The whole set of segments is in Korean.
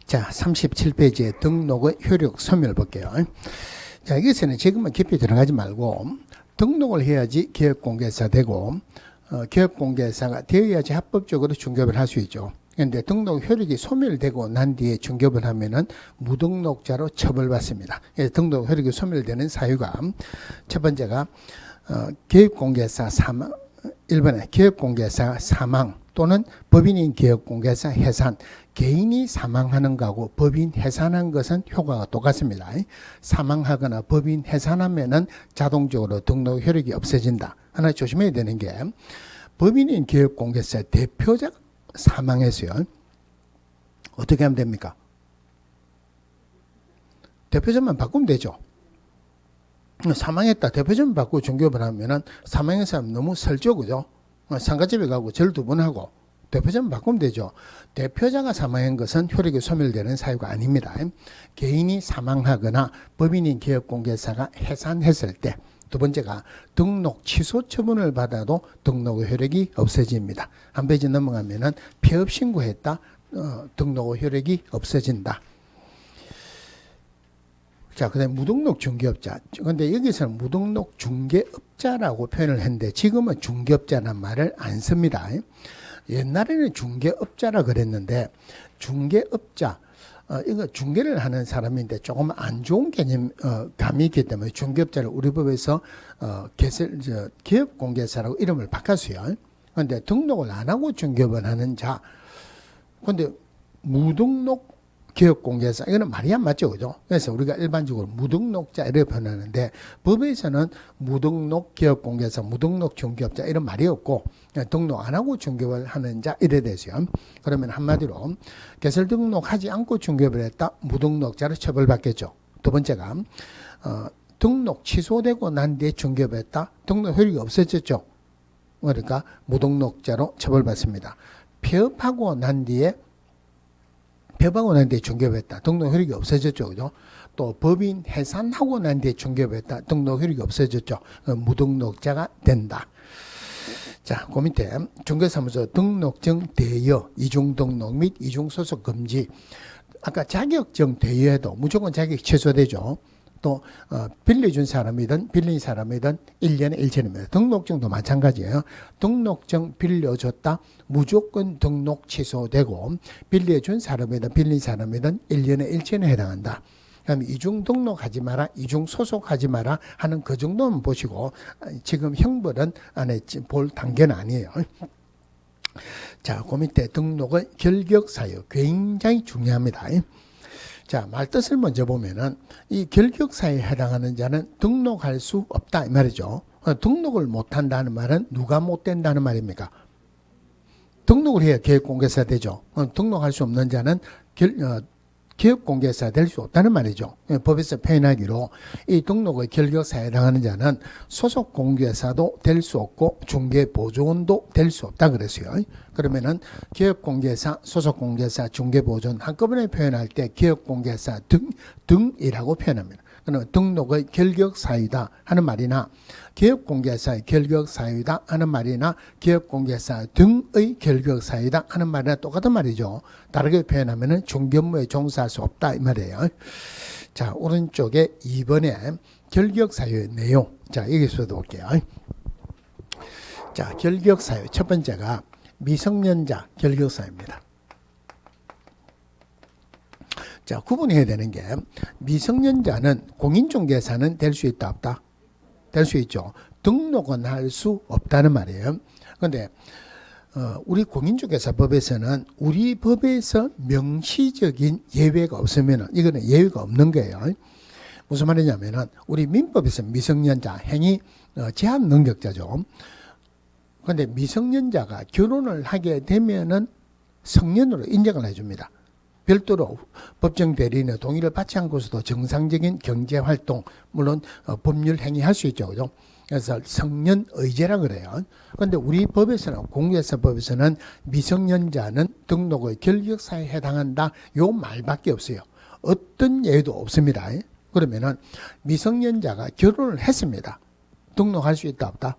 자, 37페이지에 등록의 효력 소멸 볼게요. 자, 여기서는 지금은 깊이 들어가지 말고 등록을 해야지 기업공개사 되고 기업공개사가 되어야지 합법적으로 중개업을 할 수 있죠. 그런데 등록 효력이 소멸되고 난 뒤에 중개업을 하면은 무등록자로 처벌받습니다. 그래서 등록 효력이 소멸되는 사유가 첫 번째가 기업공개사 사망, 1번에 기업공개사 사망 또는 법인인 기업공개사 해산, 개인이 사망하는 거하고 법인 해산한 것은 효과가 똑같습니다. 사망하거나 법인 해산하면은 자동적으로 등록 효력이 없어진다. 하나 조심해야 되는 게 법인인 기업공개사 대표자가 사망했어요. 어떻게 하면 됩니까? 대표자만 바꾸면 되죠. 사망했다. 대표자만 바꾸고 중개업을 하면은 사망한 사람 너무 설죠, 그죠? 상가집에 가고 절 2번 하고 대표자만 바꾸면 되죠. 대표자가 사망한 것은 효력이 소멸되는 사유가 아닙니다. 개인이 사망하거나 법인인 기업공개사가 해산했을 때, 두 번째가 등록 취소 처분을 받아도 등록의 효력이 없어집니다. 한 페이지 넘어가면은 폐업 신고했다, 등록의 효력이 없어진다. 자, 그 다음에 무등록 중개업자. 근데 여기서는 무등록 중개업자라고 표현을 했는데 지금은 중개업자란 말을 안 씁니다. 옛날에는 중개업자라 그랬는데 중개업자, 이거 중개를 하는 사람인데 조금 안 좋은 개념, 감이 있기 때문에 중개업자를 우리 법에서 기업공개사라고 이름을 바꿨어요. 그런데 등록을 안 하고 중개업을 하는 자, 근데 무등록 기업공개사, 이거는 말이 안 맞죠, 그죠? 그래서 우리가 일반적으로 무등록자 이렇게 표현하는데 법에서는 무등록 기업공개사, 무등록 중개업자 이런 말이 없고 등록 안 하고 중개업을 하는 자 이래 되죠. 그러면 한마디로 개설 등록하지 않고 중개업을 했다, 무등록자로 처벌받겠죠. 두 번째가 등록 취소되고 난 뒤에 중개업을 했다, 등록 효력이 없어졌죠. 그러니까 무등록자로 처벌받습니다. 폐업하고 난 뒤에 중개업했다, 등록 효력이 없어졌죠, 그죠? 또 법인 해산하고 난 뒤에 중개업했다, 등록 효력이 없어졌죠. 무등록자가 된다. 자, 그 밑에 중개사무소 등록증 대여, 이중등록 및 이중소속 금지. 아까 자격증 대여에도 무조건 자격이 취소되죠. 또 빌려준 사람이든 빌린 사람이든 1년에 1천입니다. 등록증도 마찬가지예요. 등록증 빌려줬다, 무조건 등록 취소되고 빌려준 사람이든 빌린 사람이든 1년에 1천에 해당한다. 그다음에 이중 등록하지 마라, 이중 소속하지 마라 하는 그 정도만 보시고 지금 형벌은 안에 볼 단계는 아니에요. 자, 그 밑에 등록의 결격 사유 굉장히 중요합니다. 자, 말뜻을 먼저 보면은 이 결격사에 해당하는 자는 등록할 수 없다 이 말이죠. 등록을 못한다는 말은 누가 못 된다는 말입니까? 등록을 해야 기업공개사 되죠. 등록할 수 없는 자는 기업공개사 될 수 없다는 말이죠. 법에서 표현하기로 이 등록의 결격사에 해당하는 자는 소속공개사도 될 수 없고 중개보조원도 될 수 없다 그랬어요. 그러면은 기업공개사, 소속공개사, 중개보조원 한꺼번에 표현할 때 기업공개사 등이라고 표현합니다. 그러면 등록의 결격사유다 하는 말이나 기업공개사의 결격사유다 하는 말이나 기업공개사 등의 결격사유다 하는 말이나 똑같은 말이죠. 다르게 표현하면 중개업무에 종사할 수 없다 이 말이에요. 자, 오른쪽에 2번에 결격사유의 내용. 자, 여기서도 볼게요. 자, 결격사유 첫 번째가 미성년자 결격사유입니다. 자, 구분해야 되는 게 미성년자는 공인중개사는 될 수 있다 없다? 될 수 있죠. 등록은 할 수 없다는 말이에요. 그런데 우리 공인중개사법에서는 우리 법에서 명시적인 예외가 없으면 이거는 예외가 없는 거예요. 무슨 말이냐면은 우리 민법에서 미성년자 행위 제한 능력자죠. 그런데 미성년자가 결혼을 하게 되면은 성년으로 인정을 해줍니다. 별도로 법정 대리인의 동의를 받지 않고서도 정상적인 경제활동, 물론 법률 행위할 수 있죠, 그죠? 그래서 성년의제라 그래요. 그런데 우리 법에서는, 공개사법에서는 미성년자는 등록의 결격사에 해당한다, 요 말밖에 없어요. 어떤 예외도 없습니다. 그러면은 미성년자가 결혼을 했습니다. 등록할 수 있다 없다?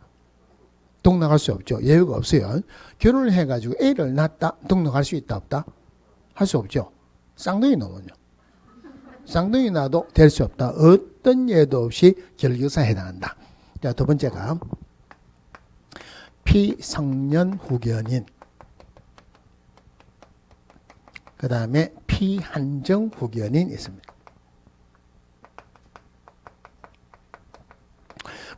등록할 수 없죠. 예외가 없어요. 결혼을 해가지고 애를 낳았다, 등록할 수 있다 없다? 할 수 없죠. 쌍둥이 놓으면요. 쌍둥이 나도 될 수 없다. 어떤 예도 없이 결격사에 해당한다. 자, 두 번째가 피성년 후견인, 그 다음에 피한정 후견인 있습니다.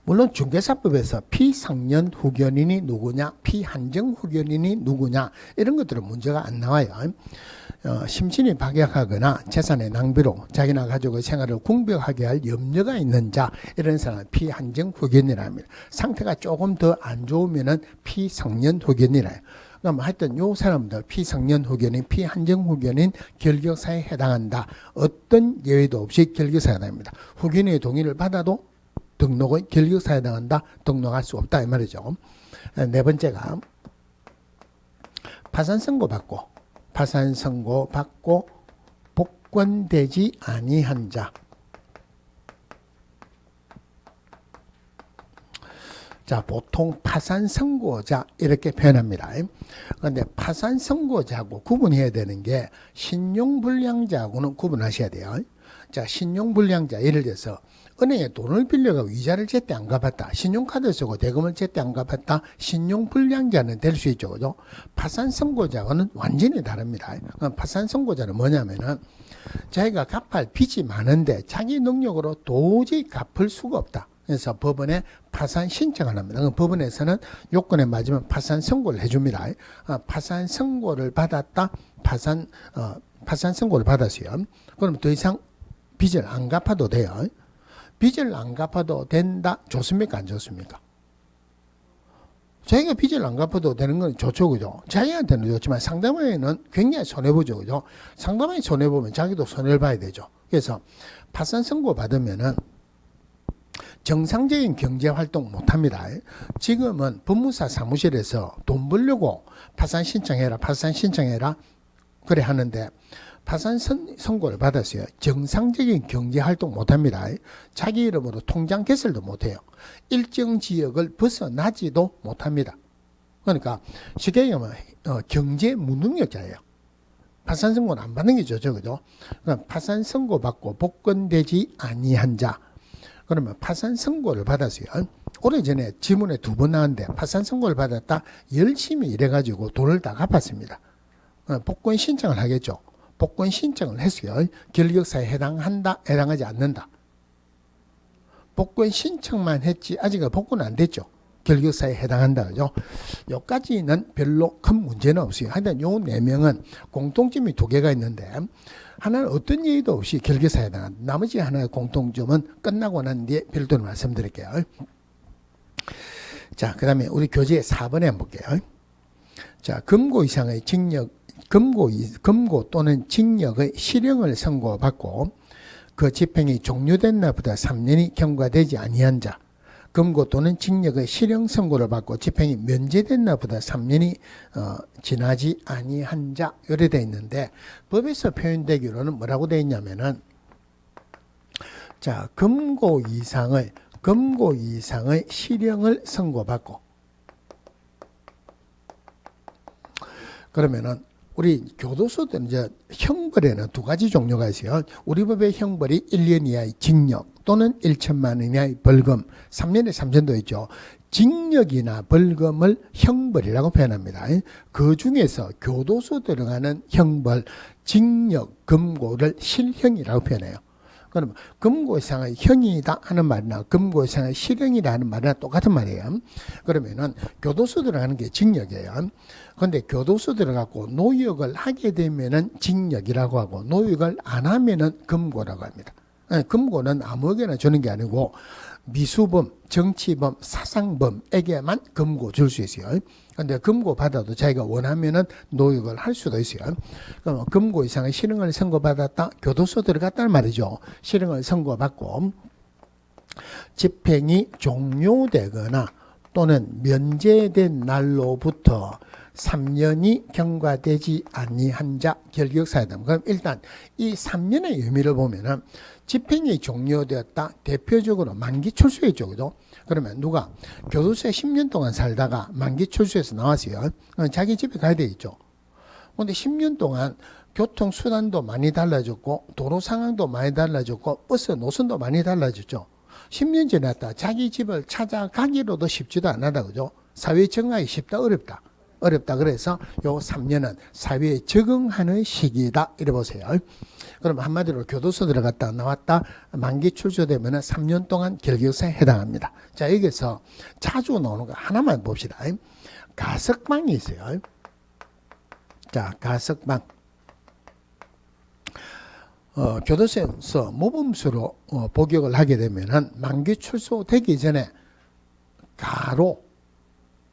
물론 중개사법에서 피성년 후견인이 누구냐, 피한정 후견인이 누구냐, 이런 것들은 문제가 안 나와요. 심신이 박약하거나 재산의 낭비로 자기나 가족의 생활을 궁벽하게 할 염려가 있는 자, 이런 사람은 피한정 후견이라 합니다. 상태가 조금 더 안 좋으면은 피성년 후견이라 해요. 그럼 하여튼 요 사람들 피성년 후견인, 피한정 후견인 결격사에 해당한다. 어떤 예외도 없이 결격사에 해당합니다. 후견인의 동의를 받아도 등록은 결격사에 해당한다. 등록할 수 없다 이 말이죠. 네 번째가 파산선고 받고 복권되지 아니한 자. 자, 보통 파산선고자 이렇게 표현합니다. 그런데 파산선고자하고 구분해야 되는 게 신용불량자하고는 구분하셔야 돼요. 자, 신용불량자, 예를 들어서 은행에 돈을 빌려가 이자를 제때 안 갚았다. 신용카드 쓰고 대금을 제때 안 갚았다. 신용불량자는 될 수 있죠. 그죠? 파산선고자와는 완전히 다릅니다. 파산선고자는 뭐냐면은 자기가 갚을 빚이 많은데 자기 능력으로 도저히 갚을 수가 없다. 그래서 법원에 파산 신청을 합니다. 법원에서는 요건에 맞으면 파산 선고를 해줍니다. 파산 선고를 받았다. 파산 선고를 받았어요. 그럼 더 이상 빚을 안 갚아도 돼요. 빚을 안 갚아도 된다. 좋습니까? 안 좋습니까? 자기가 빚을 안 갚아도 되는 건 좋죠. 그죠? 자기한테는 좋지만 상대방에는 굉장히 손해보죠. 그죠? 상대방이 손해보면 자기도 손해를 봐야 되죠. 그래서 파산 선고 받으면은 정상적인 경제활동 못합니다. 지금은 법무사 사무실에서 돈 벌려고 파산 신청해라 그래 하는데 파산 선고를 받았어요. 정상적인 경제활동 못합니다. 자기 이름으로 통장 개설도 못해요. 일정 지역을 벗어나지도 못합니다. 그러니까 쉽게 얘기하면 경제 무능력자예요. 파산 선고는 안 받는 게 좋죠. 그죠? 그러니까 파산 선고 받고 복권되지 아니한 자, 그러면 파산 선고를 받았어요. 오래전에 지문에 2번 나왔는데 파산 선고를 받았다. 열심히 일해가지고 돈을 다 갚았습니다. 복권 신청을 하겠죠. 복권 신청을 했어요. 결격사에 해당한다, 해당하지 않는다. 복권 신청만 했지 아직은 복권은 안 됐죠. 결격사에 해당한다. 그죠? 여기까지는 별로 큰 문제는 없어요. 하여튼 요 4명은 공통점이 2개가 있는데 하나는 어떤 예의도 없이 결격사에 해당한다. 나머지 하나의 공통점은 끝나고 난 뒤에 별도로 말씀드릴게요. 자, 그 다음에 우리 교재 4번에 한번 볼게요. 자, 금고 이상의 징역, 금고 또는 징역의 실형을 선고받고 그 집행이 종료된 날보다 3년이 경과되지 아니한 자, 금고 또는 징역의 실형 선고를 받고 집행이 면제된 날보다 3년이 지나지 아니한 자, 이래 되어 있는데 법에서 표현되기로는 뭐라고 되어 있냐면은 자, 금고 이상의 실형을 선고받고, 그러면은 우리 교도소들은 이제 형벌에는 2가지 종류가 있어요. 우리 법의 형벌이 1년 이하의 징역 또는 1천만 원 이하의 벌금, 3년에 3천도 있죠. 징역이나 벌금을 형벌이라고 표현합니다. 그 중에서 교도소 들어가는 형벌, 징역, 금고를 실형이라고 표현해요. 그러면 금고 이상의 형이다 하는 말이나 금고 이상의 실형이다 하는 말이나 똑같은 말이에요. 그러면은 교도소 들어가는 게 징역이에요. 그런데 교도소 들어가고 노역을 하게 되면은 징역이라고 하고 노역을 안 하면은 금고라고 합니다. 금고는 아무에게나 주는 게 아니고 미수범, 정치범, 사상범에게만 금고 줄 수 있어요. 그런데 금고 받아도 자기가 원하면은 노역을 할 수도 있어요. 그럼 금고 이상의 실형을 선고받았다, 교도소 들어갔다는 말이죠. 실형을 선고받고 집행이 종료되거나 또는 면제된 날로부터 3년이 경과되지 아니한 자 결격사유다. 그럼 일단 이 3년의 의미를 보면은 집행이 종료되었다. 대표적으로 만기 출소했죠. 그죠? 그러면 누가 교도소에 10년 동안 살다가 만기 출소해서 나왔어요. 자기 집에 가야 되겠죠. 근데 10년 동안 교통수단도 많이 달라졌고 도로 상황도 많이 달라졌고 버스 노선도 많이 달라졌죠. 10년 지났다 자기 집을 찾아가기로도 쉽지도 않았다. 그죠? 사회에 적응하기 쉽다 어렵다. 어렵다. 그래서 요 3년은 사회에 적응하는 시기다. 이래 보세요. 그럼 한마디로 교도소 들어갔다 나왔다 만기 출소되면 3년 동안 결격사에 해당합니다. 자, 여기서 자주 나오는 거 하나만 봅시다. 가석방이 있어요. 자, 가석방. 교도소에서 모범수로 복역을 하게 되면은 만기 출소되기 전에 가로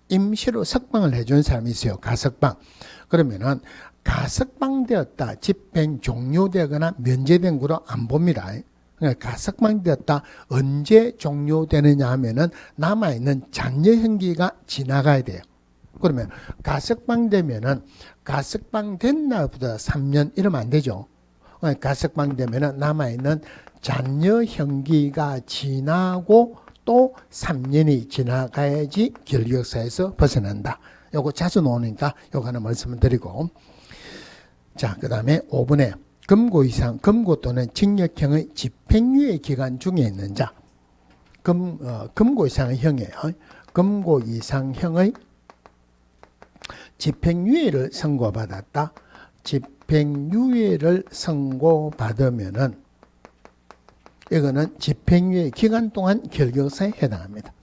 임시로 석방을 해준 사람이 있어요. 가석방. 그러면은 가석방 되었다, 집행 종료되거나 면제된 거로 안 봅니다. 그러니까 가석방 되었다, 언제 종료되느냐 하면은 남아있는 잔여 형기가 지나가야 돼요. 그러면 가석방 되면은 가석방 된 날부터 3년 이러면 안 되죠. 가석방 되면은 남아있는 잔여 형기가 지나고 또 3년이 지나가야지 결격사에서 벗어난다. 요거 자주 나오니까 요거 하나 말씀을 드리고. 자, 그 다음에 5번에 금고 이상, 금고 또는 징역형의 집행유예 기간 중에 있는 자. 금고 이상의 형이에요. 금고 이상형의 집행유예를 선고받았다. 집행유예를 선고받으면은 이거는 집행유예 기간 동안 결격사에 해당합니다.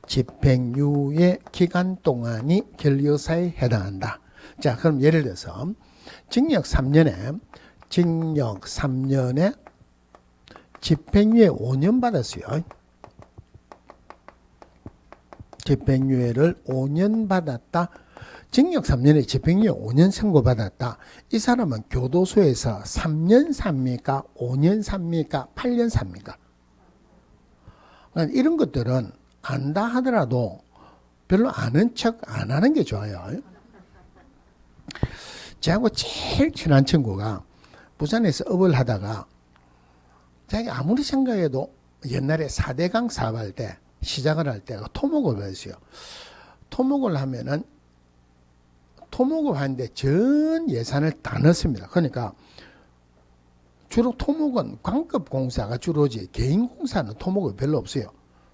집행유예 기간 동안이 결격사에 해당한다. 자, 그럼 예를 들어서 징역 3년에 집행유예 5년 받았어요. 집행유예를 5년 받았다. 징역 3년에 집행유예 5년 선고받았다. 이 사람은 교도소에서 3년 삽니까? 5년 삽니까? 8년 삽니까? 이런 것들은 안다 하더라도 별로 아는 척 안 하는 게 좋아요. 저하고 제일 친한 친구가 부산에서 업을 하다가 자기 아무리 생각해도 옛날에 4대강 사업할 때 시작을 할 때 토목을 했어요. 토목을 하면은 토목을 하는데 전 예산을 다 넣습니다. 그러니까 주로 토목은 광급 공사가 주로지 개인 공사는 토목이 별로 없어요.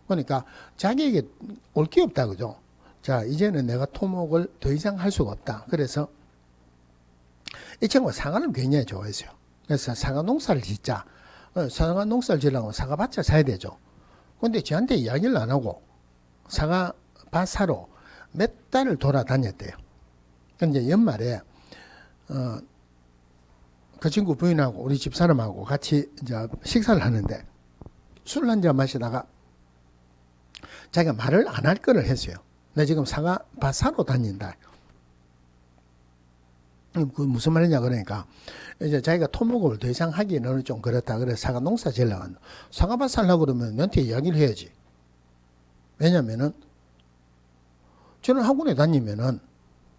그러니까 자기에게 올 게 없다 그죠. 자, 이제는 내가 토목을 더 이상 할 수가 없다. 그래서 이 친구가 사과를 굉장히 좋아했어요. 그래서 사과 농사를 짓자. 사과 농사를 지려면 사과밭을 사야 되죠. 근데 저한테 이야기를 안 하고 사과밭 사러 몇 달을 돌아다녔대요. 근데 연말에 그 친구 부인하고 우리 집사람하고 같이 이제 식사를 하는데 술 한 잔 마시다가 자기가 말을 안 할 거를 했어요. 나 지금 사과밭 사러 다닌다. 그 무슨 말이냐 그러니까 이제 자기가 토목을 더 이상 하기는 좀 그렇다. 그래서 사과 농사 지으려고 한다. 사과밭 살려고 그러면 너한테 이야기를 해야지. 왜냐면은 저는 학원에 다니면은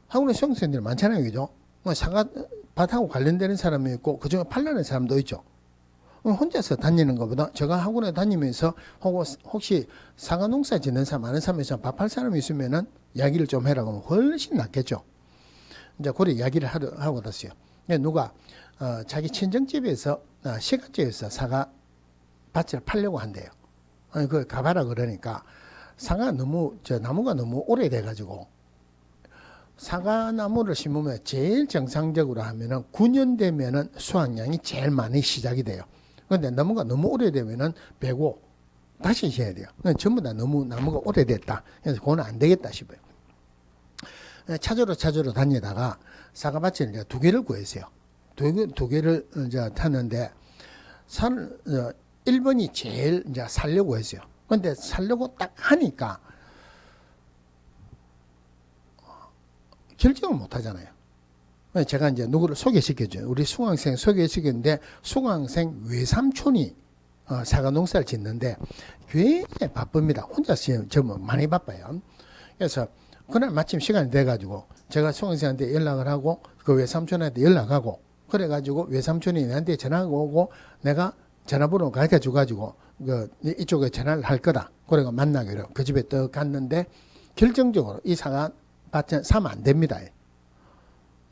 학원에 수험생들이 많잖아요. 그죠? 사과밭하고 관련되는 사람이 있고 그중에 팔라는 사람도 있죠. 혼자서 다니는 것보다 제가 학원에 다니면서 혹시 사과 농사 짓는 사람 아는 사람이 있으면 밥할 사람이 있으면은 이야기를 좀 해라고 하면 훨씬 낫겠죠. 이제 그래 이야기를 하고 갔어요. 누가 자기 친정집에서 시가집에서 사과 밭을 팔려고 한대요. 그 가봐라 그러니까 나무가 너무 오래돼 가지고 사과나무를 심으면 제일 정상적으로 하면은 9년 되면은 수확량이 제일 많이 시작이 돼요. 그런데 나무가 너무 오래되면은 베고 다시 해야 돼요. 전부 다 너무 나무가 오래됐다. 그래서 그건 안 되겠다 싶어요. 찾으러 다니다가 사과밭을 이제 2개를 구했어요. 두 개를 이제 탔는데 1번이 제일 이제 살려고 했어요. 근데 살려고 딱 하니까 결정을 못 하잖아요. 제가 이제 누구를 소개시켜줘요. 우리 수강생 소개시켰는데 수강생 외삼촌이 사과 농사를 짓는데 굉장히 바쁩니다. 혼자 지금 많이 바빠요. 그래서 그날 마침 시간이 돼가지고 제가 수강생한테 연락을 하고 그 외삼촌한테 연락하고 그래가지고 외삼촌이 나한테 전화가 오고 내가 전화번호 가르쳐 줘가지고 이쪽에 전화를 할 거다. 그래가 만나기로 그 집에 떡 갔는데 결정적으로 이 사과 밭은 사면 안 됩니다.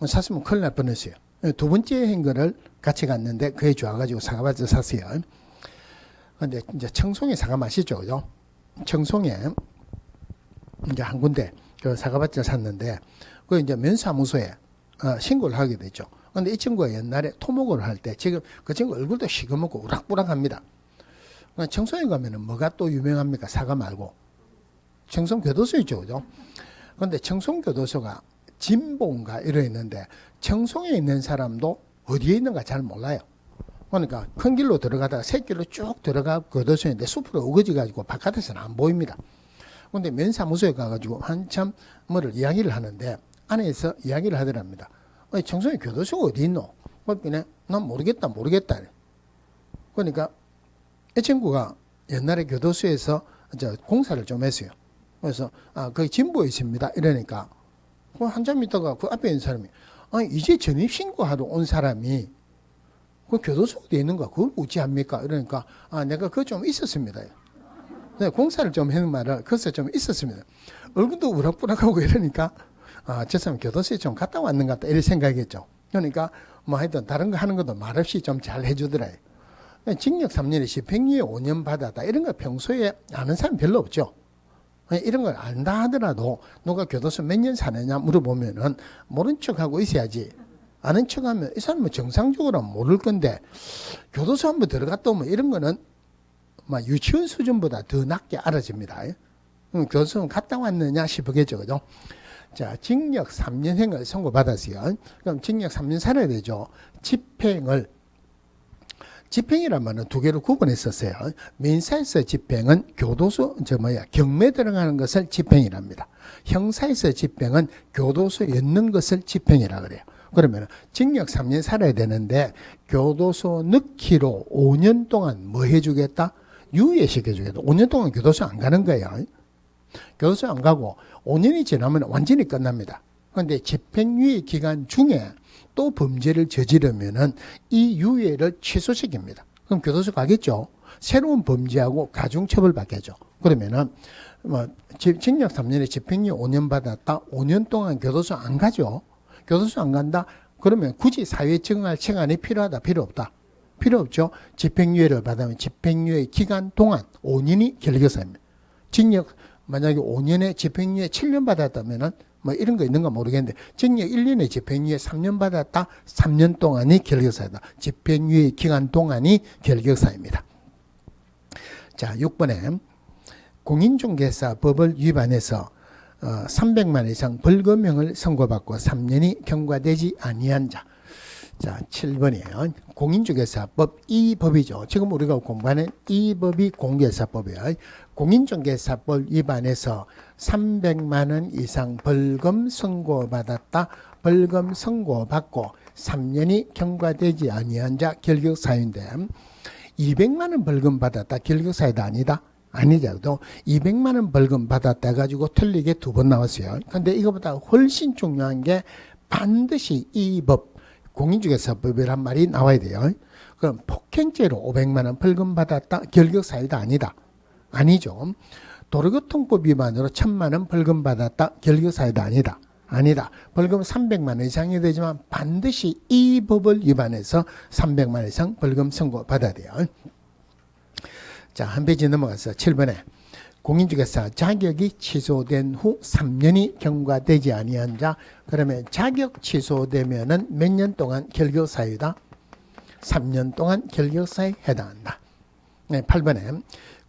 샀으면 큰일 날 뻔했어요. 두 번째 행거를 같이 갔는데 그에 좋아가지고 사과밭을 샀어요. 근데 이제 청송에 사과 맛있죠, 그죠? 청송에 이제 한 군데 그 사과밭을 샀는데 그 이제 면사무소에 신고를 하게 되죠. 근데 이 친구가 옛날에 토목을 할 때 지금 그 친구 얼굴도 시커멓고 우락부락합니다. 청송에 가면은 뭐가 또 유명합니까? 사과 말고 청송 교도소 있죠, 그죠? 근데 청송 교도소가 진봉가 이러 있는데 청송에 있는 사람도 어디에 있는가 잘 몰라요. 그러니까 큰 길로 들어가다가 새길로 쭉 들어가 교도소인데 숲으로 우거지 가지고 바깥에서는 안 보입니다. 근데 면사무소에 가가지고 한참 뭐를 이야기를 하는데 안에서 이야기를 하더랍니다. 청송에 교도소가 어디 있노? 그랬더니 난 모르겠다. 그러니까 이 친구가 옛날에 교도소에서 이제 공사를 좀 했어요. 그래서 거기 진보에 있습니다. 이러니까 한참 있다가 그 앞에 있는 사람이 이제 전입신고하러 온 사람이 그 교도소 어디에 있는가? 그걸 어찌합니까? 이러니까 내가 그거 좀 있었습니다. 네, 공사를 좀 하는 말을 그것에 좀 있었습니다. 얼굴도 우락부락하고 이러니까 저 사람 교도소에 좀 갔다 왔는 것 같다 이렇게 생각했죠. 그러니까 뭐 하여튼 다른 거 하는 것도 말없이 좀 잘 해주더라요. 징역 3년에 집행유예 5년 받았다 이런 거 평소에 아는 사람 별로 없죠. 이런 걸 안다 하더라도 누가 교도소 몇 년 사느냐 물어보면은 모른 척하고 있어야지. 아는 척하면 이 사람은 정상적으로 모를 건데 교도소 한번 들어갔다 오면 이런 거는 막 유치원 수준보다 더 낮게 알아집니다. 교도소는 갔다 왔느냐 싶으겠죠, 그죠? 자, 징역 3년형을 선고받았어요. 그럼 징역 3년 살아야 되죠. 집행이란 두 개로 구분했었어요. 민사에서 집행은 경매 들어가는 것을 집행이랍니다. 형사에서 집행은 교도소에 있는 것을 집행이라 그래요. 그러면 징역 3년 살아야 되는데 교도소 넣기로 5년 동안 뭐 해주겠다? 유예시켜주겠다. 5년 동안 교도소 안 가는 거예요. 교도소 안 가고 5년이 지나면 완전히 끝납니다. 그런데 집행유예 기간 중에 또 범죄를 저지르면은 이 유예를 취소시킵니다. 그럼 교도소 가겠죠. 새로운 범죄하고 가중처벌 받겠죠. 그러면은 징역 3년에 집행유예 5년 받았다. 5년 동안 교도소 안 가죠. 교도소 안 간다. 그러면 굳이 사회에 적응할 시간이 필요하다. 필요 없다. 필요 없죠. 집행유예를 받으면 집행유예 기간 동안 5년이 결격사입니다. 만약에 5년에 집행유예 7년 받았다면은 뭐 이런 거 있는가 모르겠는데 징역 1년에 집행유예 3년 받았다. 3년 동안이 결격사이다. 집행유예 기간 동안이 결격사입니다. 자, 6번에 공인중개사법을 위반해서 300만 원 이상 벌금형을 선고받고 3년이 경과되지 아니한 자. 자, 7번이에요. 공인중개사법 이 법이죠. 지금 우리가 공부하는 이 법이 공개사법이에요. 공인중개사법 위반해서 300만 원 이상 벌금 선고받았다. 벌금 선고받고 3년이 경과되지 아니한 자 결격사유인데 200만 원 벌금 받았다. 결격사유다 아니다? 아니죠. 200만 원 벌금 받았다 가지고 틀리게 2번 나왔어요. 근데 이거보다 훨씬 중요한 게 반드시 이 법 공인중개사법이란 말이 나와야 돼요. 그럼 폭행죄로 500만 원 벌금 받았다. 결격사유다 아니다? 아니죠. 도로교통법 위반으로 1000만 원 벌금 받았다. 결격사유다 아니다? 아니다. 벌금 300만 원 이상이 되지만 반드시 이 법을 위반해서 300만 원 이상 벌금 선고받아야 돼요. 자, 한 페이지 넘어가서 7번에 공인중개사 자격이 취소된 후 3년이 경과되지 아니한 자. 그러면 자격 취소되면은 몇 년 동안 결격사유다? 3년 동안 결격사유에 해당한다. 네, 8번에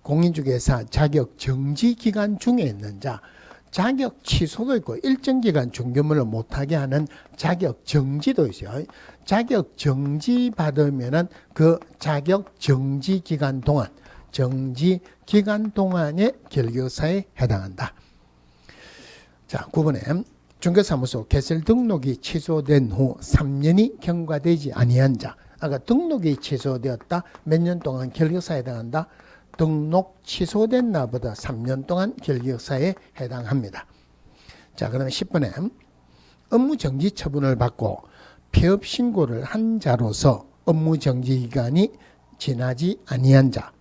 공인중개사 자격 정지 기간 중에 있는 자. 자격 취소도 있고 일정 기간 중개물을 못하게 하는 자격 정지도 있어요. 자격 정지 받으면은 그 자격 정지 기간 동안 정지 기간 동안의 결격사에 해당한다. 자, 9번에 중개사무소 개설 등록이 취소된 후 3년이 경과되지 아니한 자. 아까 등록이 취소되었다. 몇 년 동안 결격사에 해당한다. 등록 취소된 날보다 3년 동안 결격사에 해당합니다. 자, 그러면 10번에 업무정지 처분을 받고 폐업 신고를 한 자로서 업무정지 기간이 지나지 아니한 자.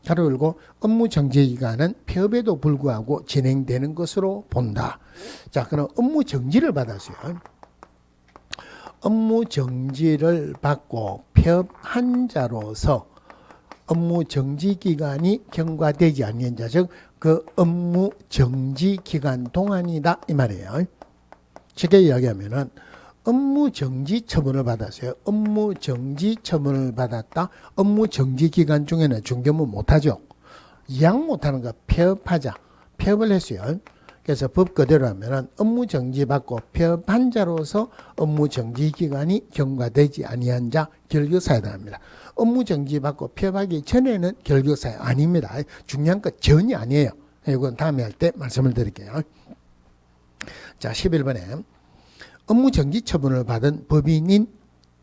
가로 열고 업무정지 기간은 폐업에도 불구하고 진행되는 것으로 본다. 자, 그럼 업무정지를 받았어요. 업무 정지를 받고 폐업한 자로서 업무 정지 기간이 경과되지 아니한 자, 즉 그 업무 정지 기간 동안이다 이 말이에요. 쉽게 이야기하면은 업무 정지 처분을 받았어요. 업무 정지 처분을 받았다. 업무 정지 기간 중에는 중개무 못하죠. 이양 못하는 거 폐업하자. 폐업을 했어요. 그래서 법 그대로 하면은 업무 정지 받고 폐업한 자로서 업무 정지 기간이 경과되지 아니한 자 결격사유에 해당합니다. 업무 정지 받고 폐업하기 전에는 결격사유 아닙니다. 중요한 건 전이 아니에요. 이건 다음에 할 때 말씀을 드릴게요. 자, 11번에 업무 정지 처분을 받은 법인인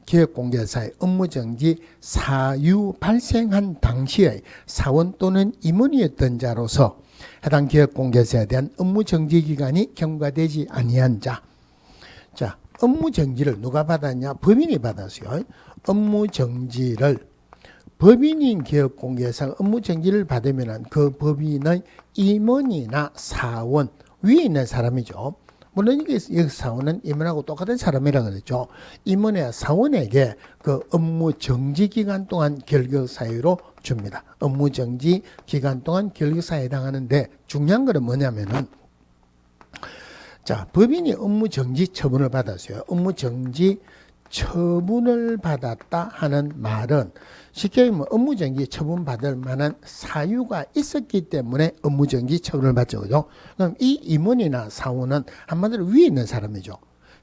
기업공개사의 업무 정지 사유 발생한 당시의 사원 또는 임원이었던 자로서 해당 기업공개사에 대한 업무 정지 기간이 경과되지 아니한 자. 자, 업무 정지를 누가 받았냐? 법인이 받았어요. 업무 정지를 법인인 기업공개사가 업무 정지를 받으면 그 법인의 임원이나 사원 위에 있는 사람이죠. 물론 여기 사원은 임원하고 똑같은 사람이라 그랬죠. 임원의 사원에게 그 업무 정지 기간 동안 결격 사유로 줍니다. 업무 정지 기간 동안 결격 사유에 해당하는데 중요한 거는 뭐냐면은 자, 법인이 업무 정지 처분을 받았어요. 업무 정지 처분을 받았다 하는 말은 쉽게 얘기하면 업무 정지 처분 받을 만한 사유가 있었기 때문에 업무 정지 처분을 받죠. 그죠? 그럼 이 임원이나 사원은 한마디로 위에 있는 사람이죠.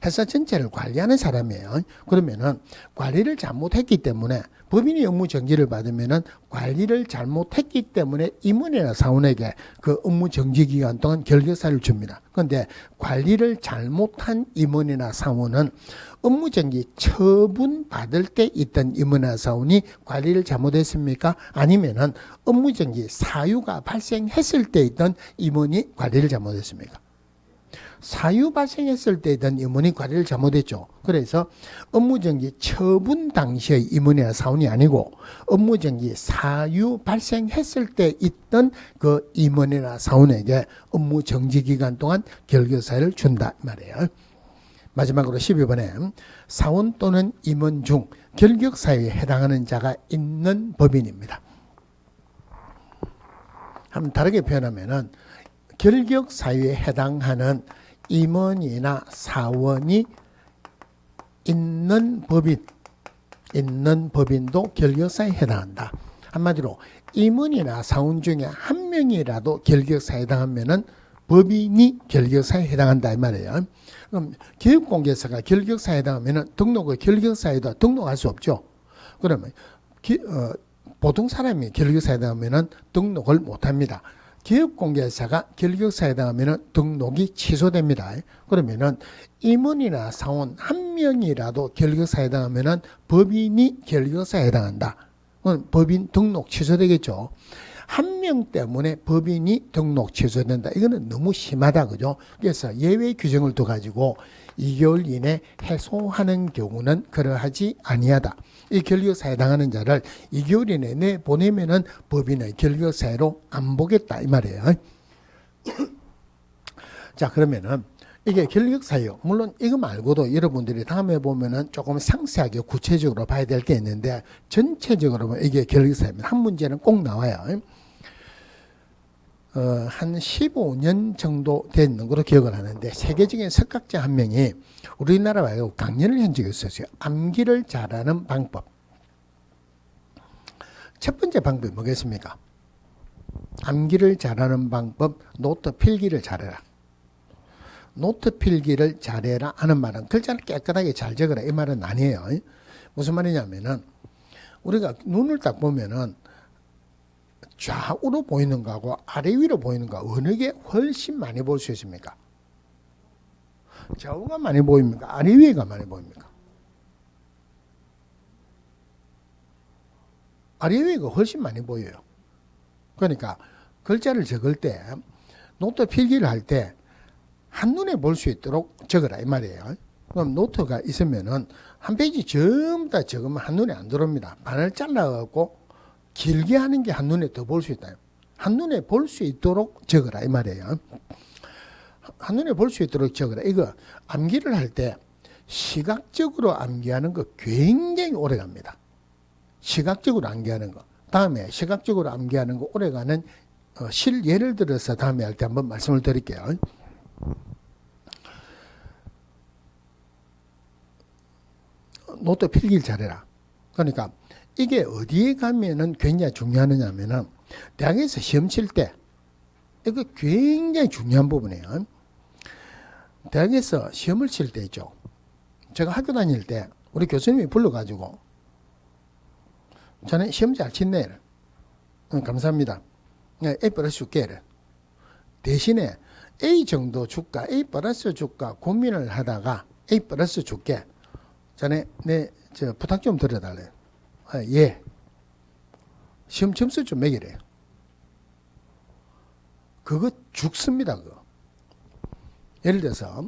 회사 전체를 관리하는 사람이에요. 그러면은 관리를 잘못했기 때문에 법인이 업무 정지를 받으면은 관리를 잘못했기 때문에 임원이나 사원에게 그 업무 정지 기간 동안 결격사유를 줍니다. 그런데 관리를 잘못한 임원이나 사원은 업무 정지 처분 받을 때 있던 임원이나 사원이 관리를 잘못했습니까? 아니면은 업무 정지 사유가 발생했을 때 있던 임원이 관리를 잘못했습니까? 사유 발생했을 때 있던 임원이 관리를 잘못했죠. 그래서 업무정지 처분 당시의 임원이나 사원이 아니고 업무정지 사유 발생했을 때 있던 그 임원이나 사원에게 업무정지 기간 동안 결격사유를 준다 말이에요. 마지막으로 12번에 사원 또는 임원 중 결격사유에 해당하는 자가 있는 법인입니다. 한번 다르게 표현하면은 결격사유에 해당하는 임원이나 사원이 있는 법인도 결격사유에 해당한다. 한마디로 임원이나 사원 중에 한 명이라도 결격사유에 해당하면은 법인이 결격사유에 해당한다 이 말이에요. 그럼 기업공개사가 결격사유에 해당하면은 등록의 결격사유에다 등록할 수 없죠. 그러면 보통 사람이 결격사유에 해당하면은 등록을 못합니다. 기업공개사가 결격사유에 해당하면 등록이 취소됩니다. 그러면은 임원이나 사원 한 명이라도 결격사유에 해당하면 법인이 결격사유에 해당한다. 법인 등록 취소되겠죠. 한 명 때문에 법인이 등록 취소된다. 이거는 너무 심하다. 그죠? 그래서 예외 규정을 둬 가지고 2개월 이내 해소하는 경우는 그러하지 아니하다. 이 결격사유에 해당하는 자를 2개월 이내 내보내면은 법인의 결격사유로 안 보겠다 이 말이에요. 자, 그러면은 이게 결격사유, 물론 이거 말고도 여러분들이 다음에 보면은 조금 상세하게 구체적으로 봐야 될 게 있는데 전체적으로 보면 이게 결격사유입니다. 한 문제는 꼭 나와요. 한 15년 정도 됐는 걸로 기억을 하는데 세계적인 석학자 한 명이 우리나라 와서 강연을 한 적이 있었어요. 암기를 잘하는 방법. 첫 번째 방법이 뭐겠습니까? 암기를 잘하는 방법, 노트 필기를 잘해라. 노트 필기를 잘해라 하는 말은 글자를 깨끗하게 잘 적어라 이 말은 아니에요. 무슨 말이냐면은 우리가 눈을 딱 보면은 좌우로 보이는 거하고 아래 위로 보이는 거 어느 게 훨씬 많이 볼 수 있습니까? 좌우가 많이 보입니까? 아래 위가 많이 보입니까? 아래 위가 훨씬 많이 보여요. 그러니까 글자를 적을 때 노트 필기를 할 때 한눈에 볼 수 있도록 적으라 이 말이에요. 그럼 노트가 있으면은 한 페이지 전부 다 적으면 한눈에 안 들어옵니다. 반을 잘라갖고 길게 하는 게 한눈에 더 볼 수 있다. 한눈에 볼 수 있도록 적으라 이 말이에요. 한눈에 볼 수 있도록 적으라. 이거 암기를 할 때 시각적으로 암기하는 거 굉장히 오래 갑니다. 시각적으로 암기하는 거. 다음에 시각적으로 암기하는 거 오래가는 예를 들어서 다음에 할 때 한번 말씀을 드릴게요. 노트 필기를 잘해라. 그러니까 이게 어디에 가면은 굉장히 중요하냐면은 대학에서 시험 칠 때 이거 굉장히 중요한 부분이에요. 대학에서 시험을 칠 때 있죠. 제가 학교 다닐 때 우리 교수님이 불러가지고 저는 시험 잘 친네. 감사합니다. A 플러스 줄게. 대신에 A 정도 줄까 A 플러스 줄까 고민을 하다가 A 플러스 줄게. 자네 저 부탁 좀 드려달래요. 예. 시험 점수 좀 매기래요. 그거 죽습니다. 그거. 예를 들어서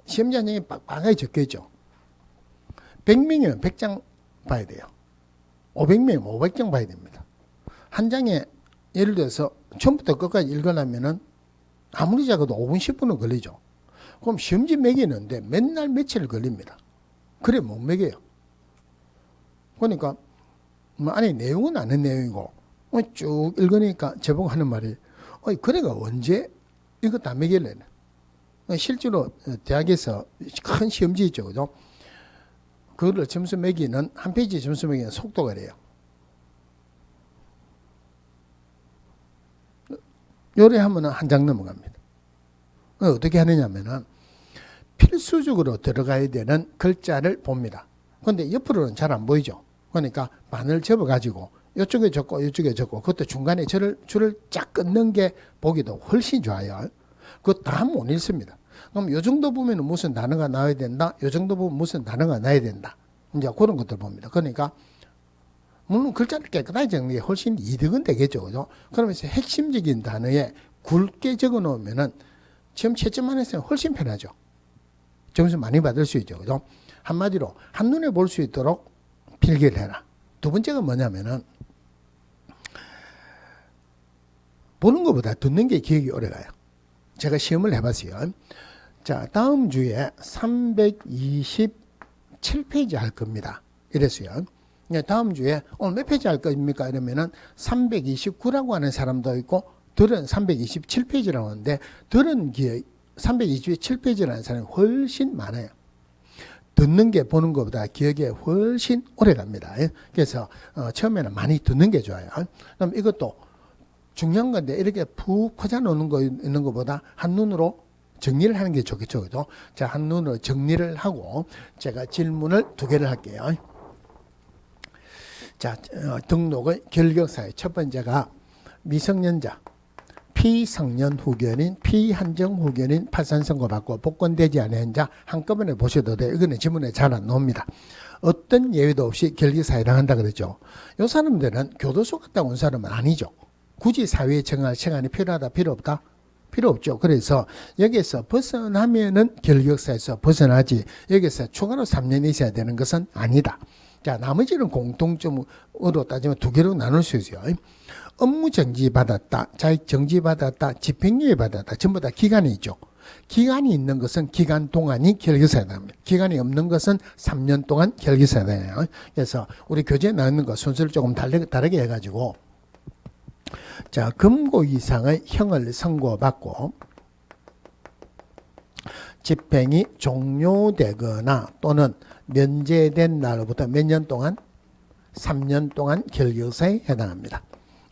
시험장이 빡빡하게 적혀있죠. 100명이면 100장 봐야 돼요. 500명이면 500장 봐야 됩니다. 한 장에 예를 들어서 처음부터 끝까지 읽으려면은 아무리 작아도 5분 10분은 걸리죠. 그럼 시험지 매기는데 맨날 며칠 걸립니다. 그래 못 매겨요. 그러니까 뭐 안에 내용은 아는 내용이고 쭉 읽으니까 저보고 하는 말이 그래가 언제 이거 다 매길래. 실제로 대학에서 큰 시험지 있죠. 그죠? 그거를 점수 매기는 한 페이지 점수 매기는 속도가 그래요. 요래 하면은 한 장 넘어갑니다. 어떻게 하느냐면은 필수적으로 들어가야 되는 글자를 봅니다. 그런데 옆으로는 잘 안 보이죠. 그러니까 반을 접어가지고 이쪽에 적고 이쪽에 적고 그것도 중간에 줄을 쫙 끊는 게 보기도 훨씬 좋아요. 그거 다 못 읽습니다. 그럼 요 정도 보면 무슨 단어가 나와야 된다. 요 정도 보면 무슨 단어가 나와야 된다. 이제 그런 것들 봅니다. 그러니까 물론 글자를 깨끗하게 적는 게 훨씬 이득은 되겠죠. 그죠? 그러면서 핵심적인 단어에 굵게 적어 놓으면은 시험 채점만 했으면 훨씬 편하죠. 점수 많이 받을 수 있죠. 그죠? 한마디로 한눈에 볼 수 있도록 필기를 해라. 두 번째가 뭐냐면은 보는 것보다 듣는 게 기억이 오래 가요. 제가 시험을 해봤어요. 자, 다음 주에 327페이지 할 겁니다. 이랬어요. 다음 주에 오늘 몇 페이지 할 겁니까? 이러면은 329라고 하는 사람도 있고 들은 327페이지라고 하는데 들은 기억 327페이지라는 사람이 훨씬 많아요. 듣는 게 보는 것보다 기억에 훨씬 오래 갑니다. 그래서 처음에는 많이 듣는 게 좋아요. 그럼 이것도 중요한 건데 이렇게 푹 퍼져 놓는 거 있는 것보다 한눈으로 정리를 하는 게 좋겠죠. 그죠? 자, 한눈으로 정리를 하고 제가 질문을 두 개를 할게요. 자, 등록의 결격사의 첫 번째가 미성년자, 피성년 후견인, 피한정 후견인, 파산 선고받고 복권되지 않은 자 한꺼번에 보셔도 돼요. 이거는 지문에 잘 안 나옵니다. 어떤 예외도 없이 결격사에 해당한다 그랬죠. 이 사람들은 교도소 갔다 온 사람은 아니죠. 굳이 사회에 적응할 시간이 필요하다, 필요 없다? 필요 없죠. 그래서 여기서 벗어나면은 결격사에서 벗어나지 여기서 추가로 3년 있어야 되는 것은 아니다. 자, 나머지는 공통점으로 따지면 두 개로 나눌 수 있어요. 업무 정지 받았다, 자격 정지 받았다, 집행유예 받았다. 전부 다 기간이 있죠. 기간이 있는 것은 기간 동안이 결격사에 해당합니다. 기간이 없는 것은 3년 동안 결격사에 해당해요. 그래서 우리 교재에 나오는 거 순서를 조금 다르게 해가지고 자, 금고 이상의 형을 선고받고 집행이 종료되거나 또는 면제된 날부터 몇 년 동안? 3년 동안 결격사에 해당합니다.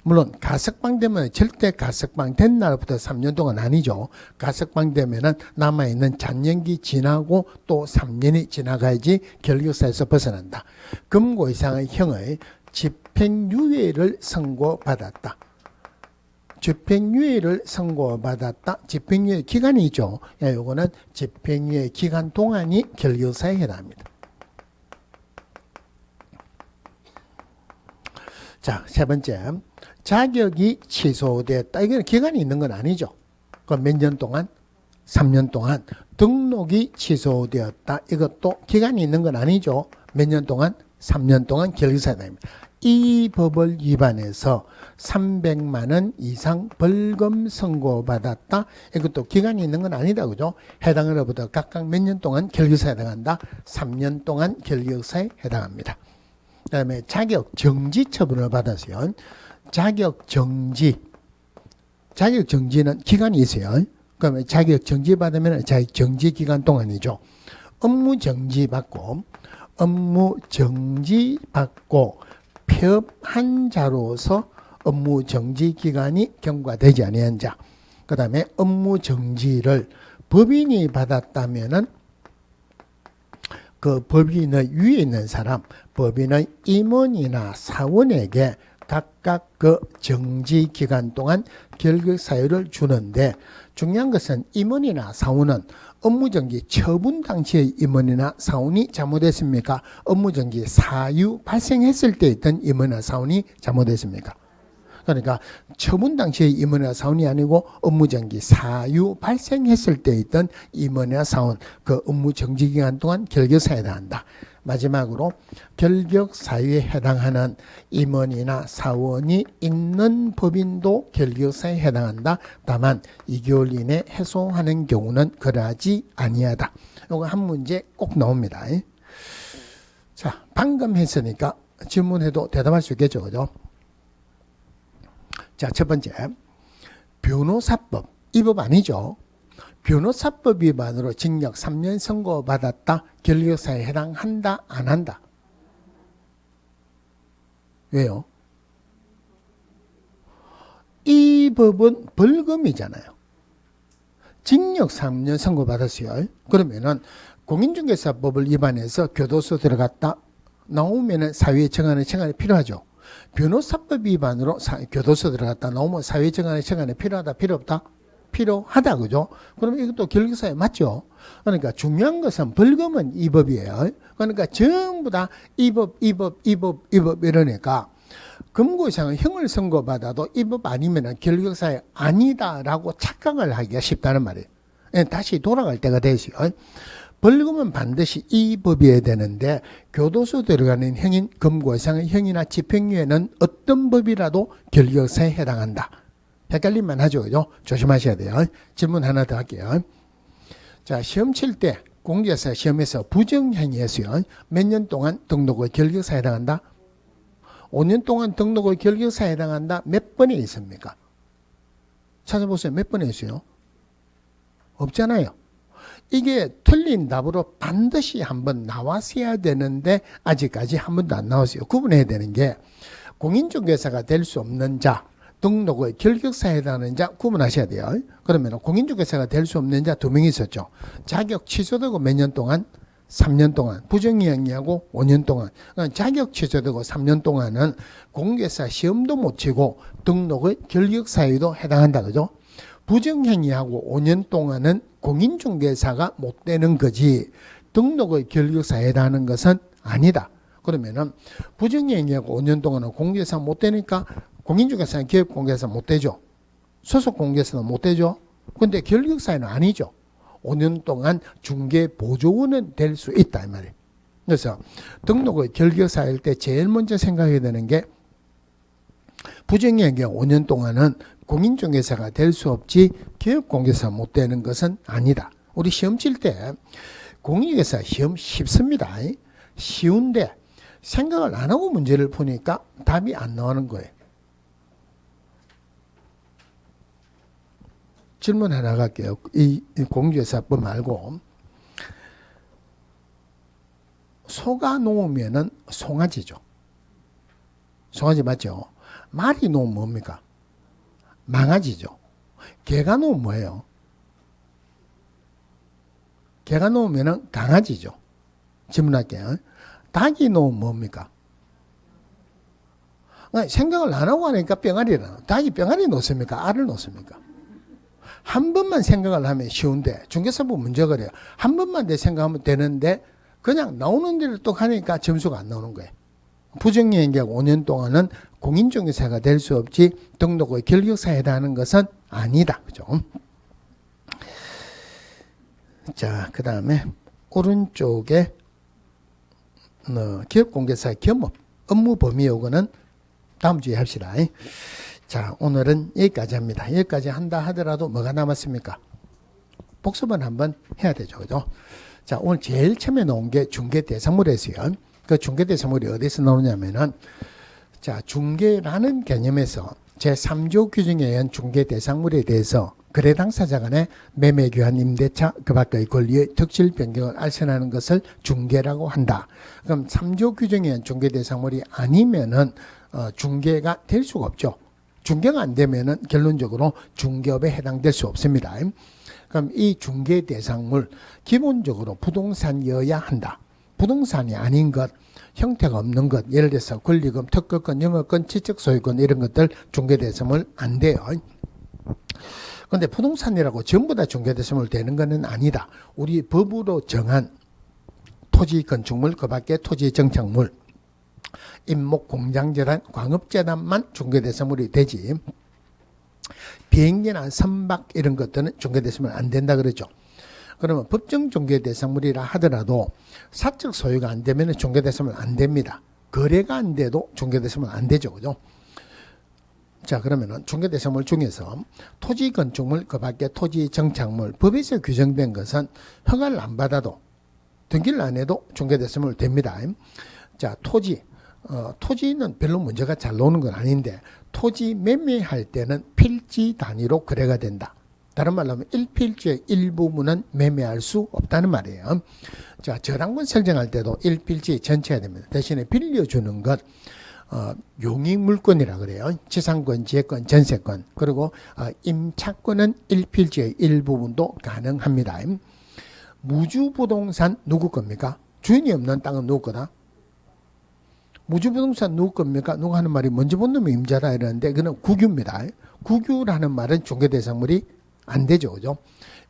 물론 가석방 되면 절대 가석방 된 날부터 3년 동안 아니죠. 가석방 되면은 남아있는 잔년기 지나고 또 3년이 지나가야지 결격사에서 벗어난다. 금고 이상의 형의 집행유예를 선고받았다. 집행유예를 선고받았다. 집행유예 기간이 있죠. 요거는 집행유예 기간 동안이 결격사에 해당합니다. 자, 세 번째. 자격이 취소됐다. 이건 기간이 있는 건 아니죠. 그럼 몇 년 동안? 3년 동안. 등록이 취소되었다. 이것도 기간이 있는 건 아니죠. 몇 년 동안? 3년 동안 결격사에 해당합니다. 이 법을 위반해서 300만 원 이상 벌금 선고받았다. 이것도 기간이 있는 건 아니다. 그죠? 해당으로부터 각각 몇 년 동안 결격사에 해당한다. 3년 동안 결격사에 해당합니다. 그 다음에 자격 정지 처분을 받았어요. 자격 정지는 기간이 있어요. 그러면 자격 정지 받으면 자격 정지 기간 동안이죠. 업무 정지 받고 폐업한 자로서 업무 정지 기간이 경과되지 아니한 자. 그 다음에 업무 정지를 법인이 받았다면은 그 법인의 위에 있는 사람, 법인의 임원이나 사원에게 각각 그 정지 기간 동안 결격 사유를 주는데, 중요한 것은 임원이나 사원은 업무정지 처분 당시의 임원이나 사원이 잘못했습니까? 업무정지 사유 발생했을 때 있던 임원이나 사원이 잘못했습니까? 그러니까 처분 당시의 임원이나 사원이 아니고 업무정지 사유 발생했을 때 있던 임원이나 사원, 그 업무정지 기간 동안 결격사유에 해당한다. 마지막으로 결격사유에 해당하는 임원이나 사원이 있는 법인도 결격사유에 해당한다. 다만 2개월 이내 해소하는 경우는 그러하지 아니하다. 이거 한 문제 꼭 나옵니다. 자, 방금 했으니까 질문해도 대답할 수 있겠죠, 그죠? 자, 첫 번째, 변호사법. 이 법 아니죠? 변호사법 위반으로 징역 3년 선고받았다. 결격사유에 해당한다, 안 한다? 왜요? 이 법은 벌금이잖아요. 징역 3년 선고받았어요. 그러면은 공인중개사법을 위반해서 교도소 들어갔다 나오면은 사유에 청하는 청안이 필요하죠. 변호사법 위반으로 교도소 들어갔다 나오면 사유에 청하는 청안이 필요하다, 필요 없다? 필요하다, 그죠? 그럼 이것도 결격사유 맞죠? 그러니까 중요한 것은 벌금은 이 법이에요. 그러니까 전부 다 이 법 이러니까 금고 이상은 형을 선고받아도 이 법 아니면 결격사유 아니다라고 착각을 하기가 쉽다는 말이에요. 다시 돌아갈 때가 되시요. 벌금은 반드시 이 법이어야 되는데 교도소 들어가는 형인 금고 이상의 형이나 집행유예는 어떤 법이라도 결격사유에 해당한다. 헷갈릴만 하죠, 그죠? 조심하셔야 돼요. 질문 하나 더 할게요. 자, 시험 칠 때 공개사 시험에서 부정행위했어요. 몇 년 동안 등록의 결격사유에 해당한다? 5년 동안 등록의 결격사유에 해당한다. 몇 번에 있습니까? 찾아보세요. 몇 번에 있어요? 없잖아요. 이게 틀린 답으로 반드시 한번 나왔어야 되는데 아직까지 한 번도 안 나왔어요. 구분해야 되는 게 공인중개사가 될 수 없는 자, 등록의 결격사유에 해당하는 자 구분하셔야 돼요. 그러면 공인중개사가 될 수 없는 자 2명 있었죠. 자격 취소되고 몇 년 동안? 3년 동안. 부정행위하고 5년 동안. 자격 취소되고 3년 동안은 공개사 시험도 못 치고 등록의 결격사유도 해당한다. 그죠? 부정행위하고 5년 동안은 공인중개사가 못 되는 거지 등록의 결격사유에 해당하는 것은 아니다. 그러면은 부정행위하고 5년 동안은 공개사 못 되니까 공인중개사는 기업공개사 못 되죠. 소속공개사는 못 되죠. 근데 결격사유는 아니죠. 5년 동안 중개보조원은 될 수 있다 이 말이에요. 그래서 등록의 결격사유일 때 제일 먼저 생각해야 되는 게 부정행위 5년 동안은 공인중개사가 될 수 없지 기업공개사 못 되는 것은 아니다. 우리 시험 칠 때 공인중개사 시험 쉽습니다. 쉬운데 생각을 안 하고 문제를 푸니까 답이 안 나오는 거예요. 질문 하나 갈게요. 이 공인중개사법 말고 소가 놓으면은 송아지죠. 송아지 맞죠? 말이 놓으면 뭡니까? 망아지죠. 개가 놓으면 뭐예요? 개가 놓으면은 강아지죠. 질문할게요. 닭이 놓으면 뭡니까? 생각을 안 하고 하니까 병아리라. 닭이 병아리 놓습니까? 알을 놓습니까? 한 번만 생각을 하면 쉬운데 중개사법 문제가 그래요. 한 번만 내 생각하면 되는데 그냥 나오는 대로 또 하니까 점수가 안 나오는 거예요. 부정행위하고 5년 동안은 공인중개사가 될 수 없지 등록의 결격사유에 해당하는 것은 아니다. 그죠? 자, 그 다음에 오른쪽에 기업공개사의 겸업. 업무 범위 요거는 다음 주에 합시다. 자, 오늘은 여기까지 합니다. 여기까지 한다 하더라도 뭐가 남았습니까? 복습은 한번 해야 되죠. 그죠? 자, 오늘 제일 처음에 나온 게 중개대상물에서요. 그 중개대상물이 어디서 나오냐면은, 자, 중개라는 개념에서 제3조 규정에 의한 중개대상물에 대해서 거래 당사자 간의 매매, 교환, 임대차, 그 밖의 권리의 특실 변경을 알선하는 것을 중개라고 한다. 그럼 3조 규정에 의한 중개대상물이 아니면은 중개가 될 수가 없죠. 중개가 안 되면은 결론적으로 중개업에 해당될 수 없습니다. 그럼 이 중개대상물 기본적으로 부동산이어야 한다. 부동산이 아닌 것, 형태가 없는 것, 예를 들어서 권리금, 특허권, 영업권, 지적소유권 이런 것들 중개대상물 안 돼요. 그런데 부동산이라고 전부 다 중개대상물 되는 것은 아니다. 우리 법으로 정한 토지 건축물, 그 밖에 토지 정착물, 임목, 공장재단, 광업재단만 중개대상물이 되지, 비행기나 선박 이런 것들은 중개대상물 안 된다 그러죠. 그러면 법정 중개대상물이라 하더라도 사적 소유가 안 되면 중개대상물 안 됩니다. 거래가 안 돼도 중개대상물 안 되죠. 그죠? 자, 그러면은 중개대상물 중에서 토지 건축물, 그 밖에 토지 정착물, 법에서 규정된 것은 허가를 안 받아도, 등기를 안 해도 중개대상물 됩니다. 자, 토지는 별로 문제가 잘 나오는 건 아닌데, 토지 매매할 때는 필지 단위로 거래가 된다. 다른 말로 하면 1필지의 일부분은 매매할 수 없다는 말이에요. 자, 저당권 설정할 때도 1필지 전체가 됩니다. 대신에 빌려주는 것, 용익물권이라 그래요. 지상권, 지혜권, 전세권, 그리고 임차권은 1필지의 일부분도 가능합니다. 무주부동산 누구 겁니까? 주인이 없는 땅은 누구 거다? 무주부동산 누구 겁니까? 누가 하는 말이 먼저 본 놈이 임자다 이러는데 그는 국유입니다. 국유라는 말은 중개대상물이 안 되죠. 그죠?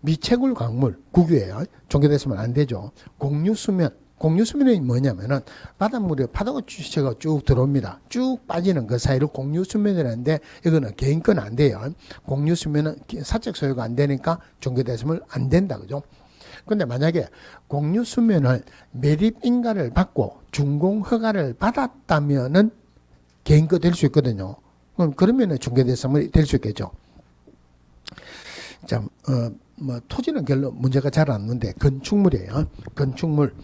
미채굴 광물, 국유예요. 중개대상물 안 되죠. 공유수면, 공유수면이 뭐냐면은 바닷물에 파도가 주시가 쭉 들어옵니다. 쭉 빠지는 그 사이를 공유수면이라는데 이거는 개인권 안 돼요. 공유수면은 사적 소유가 안 되니까 중개대상물 안 된다. 그죠? 근데 만약에 공유수면을 매립인가를 받고 준공 허가를 받았다면은 개인거 될 수 있거든요. 그러면은 중개대상물이 될 수 있겠죠. 자, 토지는 별로 문제가 잘 안 오는데 건축물이에요. 건축물.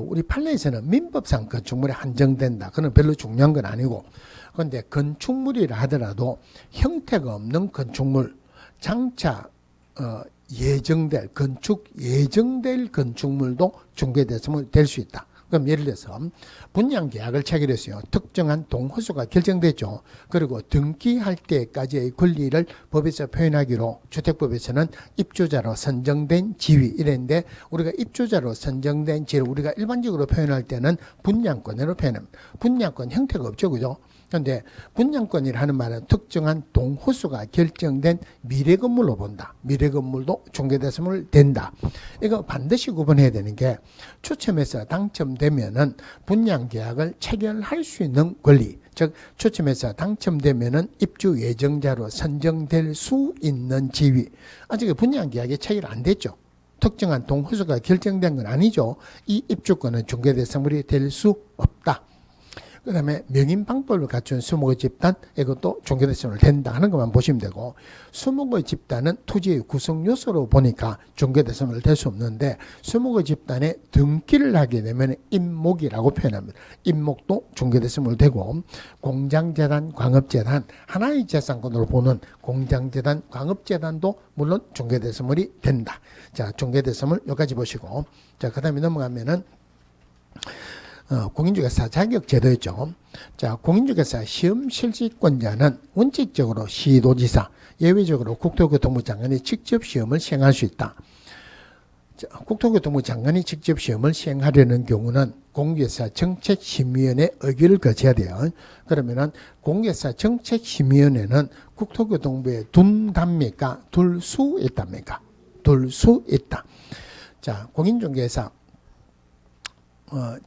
우리 판례에서는 민법상 건축물에 한정된다. 그건 별로 중요한 건 아니고. 그런데 건축물이라 하더라도 형태가 없는 건축물, 장차 예정될 건축물도 중개대상물 될 수 있다. 그럼 예를 들어서 분양계약을 체결했어요. 특정한 동호수가 결정됐죠. 그리고 등기할 때까지의 권리를 법에서 표현하기로 주택법에서는 입주자로 선정된 지위 이랬는데 우리가 입주자로 선정된 지위를 우리가 일반적으로 표현할 때는 분양권으로 표현합니다. 분양권 형태가 없죠. 그죠? 그런데 분양권이라 하는 말은 특정한 동호수가 결정된 미래건물로 본다. 미래건물도 중개대상물 된다. 이거 반드시 구분해야 되는 게 추첨해서 당첨되면은 분양계약을 체결할 수 있는 권리, 즉 추첨해서 당첨되면은 입주 예정자로 선정될 수 있는 지위. 아직 분양계약이 체결 안 됐죠. 특정한 동호수가 결정된 건 아니죠. 이 입주권은 중개대상물이 될 수 없다. 그 다음에 명인방법을 갖춘 수목의 집단, 이것도 중개대상물 된다 하는 것만 보시면 되고, 수목의 집단은 토지의 구성 요소로 보니까 중개대상물 될 수 없는데, 수목의 집단에 등기를 하게 되면 임목이라고 표현합니다. 임목도 중개대상물 되고, 공장재단, 광업재단, 하나의 재산권으로 보는 공장재단, 광업재단도 물론 중개대상물이 된다. 자, 중개대상물 여기까지 보시고, 자, 그 다음에 넘어가면은, 공인중개사 자격제도였죠. 자, 공인중개사 시험 실시권자는 원칙적으로 시도지사, 예외적으로 국토교통부 장관이 직접 시험을 시행할 수 있다. 자, 국토교통부 장관이 직접 시험을 시행하려는 경우는 공인중개사 정책심의위원회 의결을 거쳐야 돼요. 그러면은 공인중개사 정책심의위원회는 국토교통부에 둔답니까? 둘 수 있답니까? 둘 수 있다. 자, 공인중개사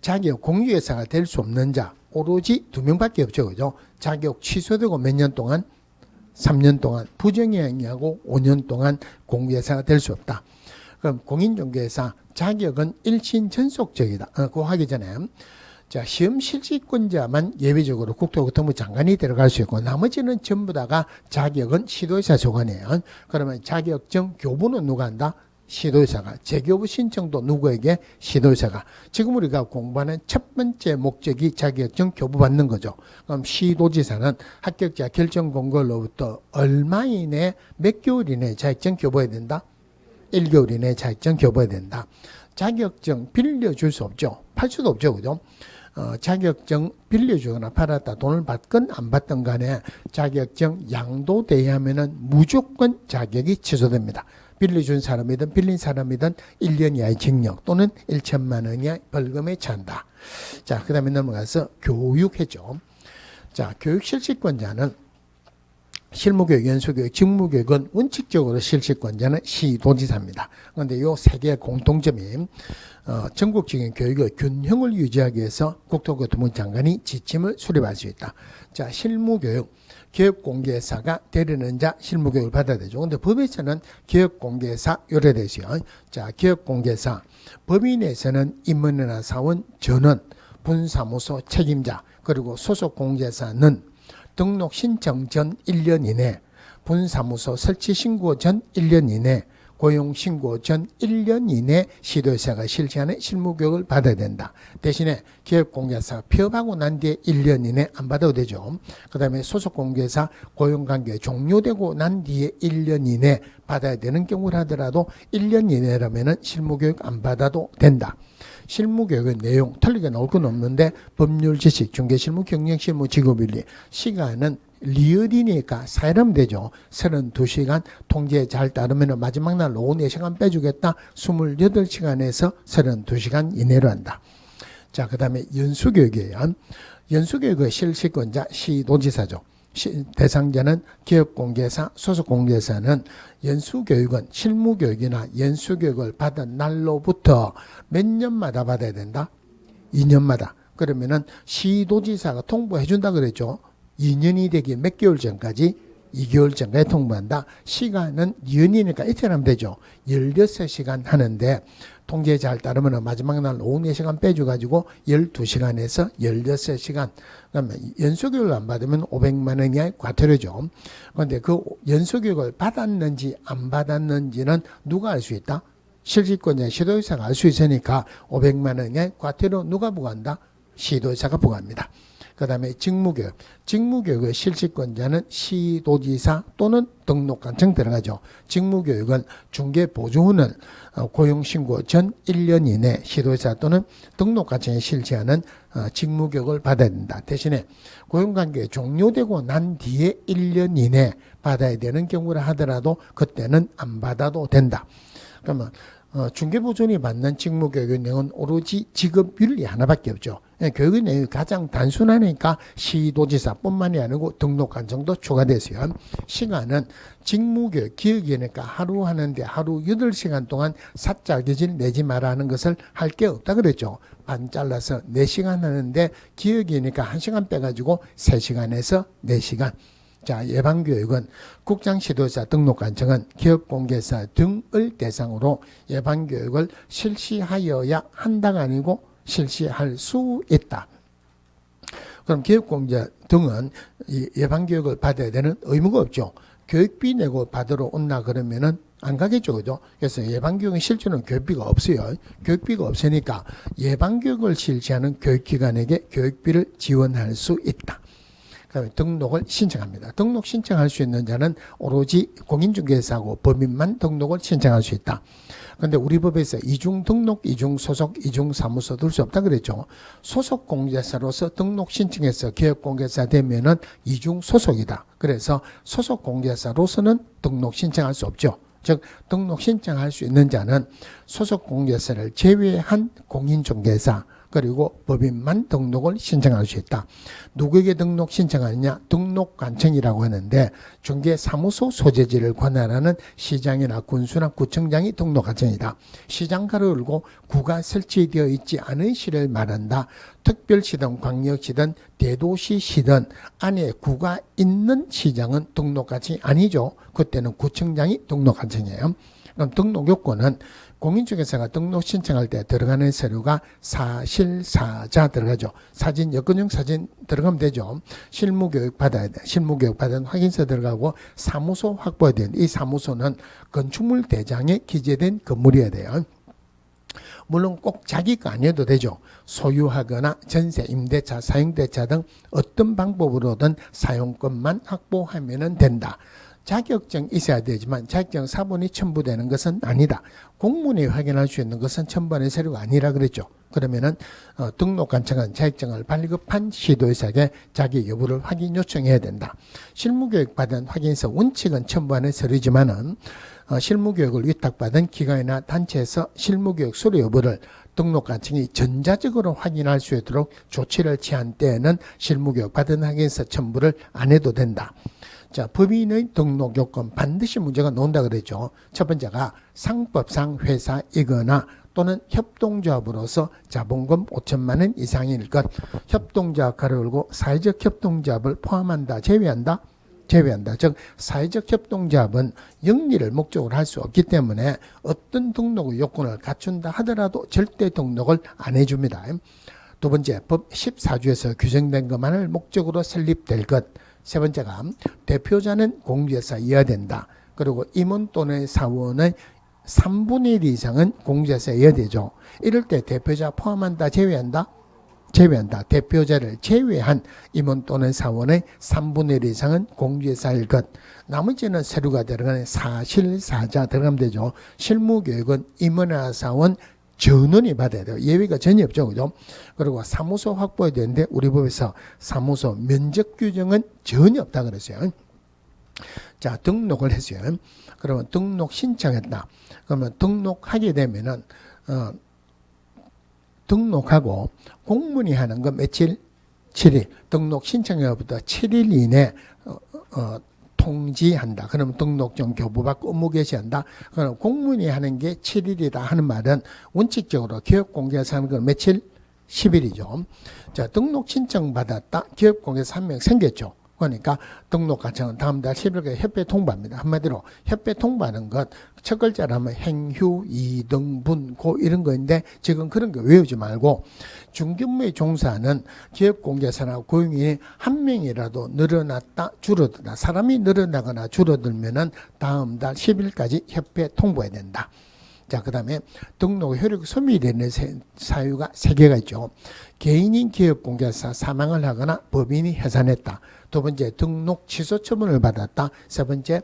자격 공유회사가 될 수 없는 자 오로지 2명밖에 없죠. 그죠? 자격 취소되고 몇 년 동안? 3년 동안 부정행위하고 5년 동안 공유회사가 될 수 없다. 그럼 공인중개사 자격은 일신 전속적이다. 그거 하기 전에 자, 시험 실시권자만 예외적으로 국토교통부 장관이 들어갈 수 있고 나머지는 전부 다가 자격은 시도의사 소관이에요. 그러면 자격증 교부는 누가 한다? 시도의사가. 재교부 신청도 누구에게? 시도의사가. 지금 우리가 공부하는 첫 번째 목적이 자격증 교부 받는 거죠. 그럼 시도지사는 합격자 결정 공고로부터 얼마 이내 몇 개월 이내에 자격증 교부해야 된다? 1개월 이내에 자격증 교부해야 된다. 자격증 빌려줄 수 없죠. 팔 수도 없죠. 그죠? 자격증 빌려주거나 팔았다 돈을 받건 안 받든 간에 자격증 양도대하면은 무조건 자격이 취소됩니다. 빌려준 사람이든 빌린 사람이든 1년 이하의 징역 또는 1천만 원 이하의 벌금에 처한다. 자, 그 다음에 넘어가서 교육해죠. 자, 교육실시권자는 실무교육, 연수교육, 직무교육은 원칙적으로 실시권자는 시도지사입니다. 그런데 이 세 개의 공통점이 전국적인 교육의 균형을 유지하기 위해서 국토교통부 장관이 지침을 수립할 수 있다. 자, 실무교육, 교육공개사가 되려는 자 실무교육을 받아야 되죠. 그런데 법에서는 교육공개사 요래되어 있어요. 자, 교육공개사, 법인에서는 임원이나 사원, 전원, 분사무소 책임자, 그리고 소속공개사는 등록 신청 전 1년 이내, 분사무소 설치 신고 전 1년 이내, 고용 신고 전 1년 이내 시도의사가 실시하는 실무교육을 받아야 된다. 대신에 기업공개사가 폐업하고 난 뒤에 1년 이내 안 받아도 되죠. 그 다음에 소속공개사 고용관계 종료되고 난 뒤에 1년 이내 받아야 되는 경우를 하더라도 1년 이내라면 실무교육 안 받아도 된다. 실무교육의 내용 틀리게 나올 건 없는데 법률 지식, 중개실무, 경영실무, 직업윤리, 시간은 리얼이니까 사일하면 되죠. 32시간 통제 잘 따르면 마지막 날 오후 4시간 빼주겠다. 28시간에서 32시간 이내로 한다. 자, 그 다음에 연수교육이에요. 연수교육의 실시권자 시도지사죠. 대상자는 기업공개사, 소속공개사는 연수교육은 실무교육이나 연수교육을 받은 날로부터 몇 년마다 받아야 된다? 2년마다. 그러면은 시도지사가 통보해 준다 그랬죠. 2년이 되기 몇 개월 전까지? 2개월 전까지 통보한다. 시간은 연이니까 이틀 하면 되죠. 16시간 하는데 통제 잘 따르면 마지막 날 오후 4시간 빼줘가지고 12시간에서 16시간. 그러면 연수교육을 안 받으면 500만 원 이하의 과태료죠. 그런데 그 연수교육을 받았는지 안 받았는지는 누가 알 수 있다? 실시권자 시도의사가 알 수 있으니까 500만 원 이하의 과태료 누가 부과한다? 시도의사가 부과합니다. 그 다음에 직무교육. 직무교육의 실시권자는 시도지사 또는 등록관청 들어가죠. 직무교육은 중개보조원을 고용신고 전 1년 이내 시도지사 또는 등록관청에 실시하는 직무교육을 받아야 된다. 대신에 고용관계 종료되고 난 뒤에 1년 이내 받아야 되는 경우를 하더라도 그때는 안 받아도 된다. 그러면 중개보조원이 받는 직무교육의 내용은 오로지 직업윤리 하나밖에 없죠. 교육의 내용이 가장 단순하니까 시도지사뿐만이 아니고 등록관청도 추가됐어요. 시간은 직무교육, 기억이니까 하루 하는데 하루 8시간 동안 사자 교질 내지 마라 하는 것을 할 게 없다 그랬죠. 반 잘라서 4시간 하는데 기억이니까 1시간 빼가지고 3시간에서 4시간. 자, 예방교육은 국장시도자 등록관청은 기업공개사 등을 대상으로 예방교육을 실시하여야 한다가 아니고 실시할 수 있다. 그럼 기업공개사 등은 예방교육을 받아야 되는 의무가 없죠. 교육비 내고 받으러 온나 그러면은 안 가겠죠. 그죠? 그래서 예방교육은 실제로는 교육비가 없어요. 교육비가 없으니까 예방교육을 실시하는 교육기관에게 교육비를 지원할 수 있다. 그다음에 등록을 신청합니다. 등록 신청할 수 있는 자는 오로지 공인중개사하고 법인만 등록을 신청할 수 있다. 그런데 우리 법에서 이중 등록, 이중 소속, 이중 사무소 둘 수 없다 그랬죠. 소속 공개사로서 등록 신청해서 기업 공개사 되면은 이중 소속이다. 그래서 소속 공개사로서는 등록 신청할 수 없죠. 즉 등록 신청할 수 있는 자는 소속 공개사를 제외한 공인중개사 그리고 법인만 등록을 신청할 수 있다. 누구에게 등록 신청하느냐? 등록관청이라고 하는데 중개사무소 소재지를 관할하는 시장이나 군수나 구청장이 등록관청이다. 시장가로 열고 구가 설치되어 있지 않은 시를 말한다. 특별시든 광역시든 대도시시든 안에 구가 있는 시장은 등록관청이 아니죠. 그때는 구청장이 등록관청이에요. 그럼 등록 요건은 공인중개사가 등록 신청할 때 들어가는 서류가 사실사자 들어가죠. 사진, 여권용 사진 들어가면 되죠. 실무교육 받아야 돼. 실무교육 받은 확인서 들어가고 사무소 확보해야 되는데 이 사무소는 건축물 대장에 기재된 건물이어야 돼요. 물론 꼭 자기 거 아니어도 되죠. 소유하거나 전세, 임대차, 사용대차 등 어떤 방법으로든 사용권만 확보하면 된다. 자격증 있어야 되지만 자격증 사본이 첨부되는 것은 아니다. 공무원이 확인할 수 있는 것은 첨부하는 서류가 아니라 그랬죠. 그러면은 등록관청은 자격증을 발급한 시도의사에게 자기 여부를 확인 요청해야 된다. 실무교육 받은 확인서 원칙은 첨부하는 서류지만은 실무교육을 위탁받은 기관이나 단체에서 실무교육 수료 여부를 등록관청이 전자적으로 확인할 수 있도록 조치를 취한 때에는 실무교육 받은 확인서 첨부를 안 해도 된다. 자, 법인의 등록 요건 반드시 문제가 나온다 그랬죠. 첫 번째가 상법상 회사이거나 또는 협동조합으로서 자본금 5천만 원 이상일 것. 협동조합 가로 열고 사회적 협동조합을 포함한다, 제외한다? 제외한다. 즉 사회적 협동조합은 영리를 목적으로 할 수 없기 때문에 어떤 등록 요건을 갖춘다 하더라도 절대 등록을 안 해줍니다. 두 번째, 법 14조에서 규정된 것만을 목적으로 설립될 것. 세 번째가 대표자는 공유회사 이하된다. 그리고 임원 또는 사원의 3분의 1 이상은 공유회사에 이해야 되죠. 이럴 때 대표자 포함한다, 제외한다? 제외한다. 대표자를 제외한 임원 또는 사원의 3분의 1 이상은 공유회사일 것. 나머지는 서류가 들어가는 사실사자 들어가면 되죠. 실무교육은 임원이나 사원 전원이 받아야 돼요. 예외가 전혀 없죠. 그죠? 그리고 사무소 확보해야 되는데 우리 법에서 사무소 면적 규정은 전혀 없다 그랬어요. 자, 등록을 했어요. 그러면 등록 신청했다. 그러면 등록하게 되면은 등록하고 공문이 하는 거 며칠? 7일. 등록 신청일부터 7일 이내 통지한다. 그러면 등록증 교부받고 업무 개시한다. 그럼 공문이 하는 게 7일이다 하는 말은 원칙적으로 기업공개에서 하는 건 며칠? 10일이죠. 자, 등록 신청 받았다. 기업공개에서 한 명 생겼죠. 그러니까 등록관청은 다음 달 10일까지 협회 통보합니다. 한마디로 협회 통보하는 것 첫 글자로 하면 행휴, 이등, 분, 고 이런 거인데 지금 그런 거 외우지 말고 중견부에 종사하는 기업공개사나 고용인이 한 명이라도 늘어났다, 줄어들다. 사람이 늘어나거나 줄어들면은 다음 달 10일까지 협회 통보해야 된다. 자, 그 다음에 등록 효력 소멸되는 사유가 3개가 있죠. 개인인 기업공개사 사망을 하거나 법인이 해산했다. 두 번째, 등록 취소 처분을 받았다. 세 번째,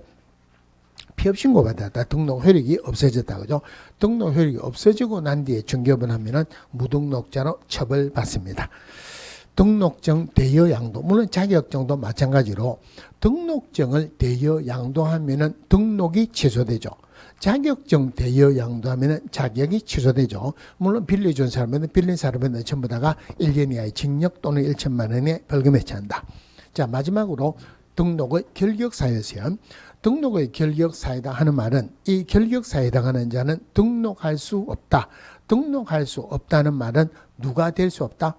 피업신고 받았다. 등록 효력이 없어졌다. 그죠? 등록 효력이 없어지고 난 뒤에 중개업을 하면은 무등록자로 처벌받습니다. 등록증 대여 양도, 물론 자격증도 마찬가지로 등록증을 대여 양도하면은 등록이 취소되죠. 자격증 대여 양도하면은 자격이 취소되죠. 물론 빌려준 사람은 빌린 사람은 전부 다가 1년 이하의 징역 또는 1천만 원의 벌금에 처한다. 자, 마지막으로 등록의 결격사유였어요. 등록의 결격사유다 하는 말은 이 결격사유에 해당하는 자는 등록할 수 없다. 등록할 수 없다는 말은 누가 될 수 없다?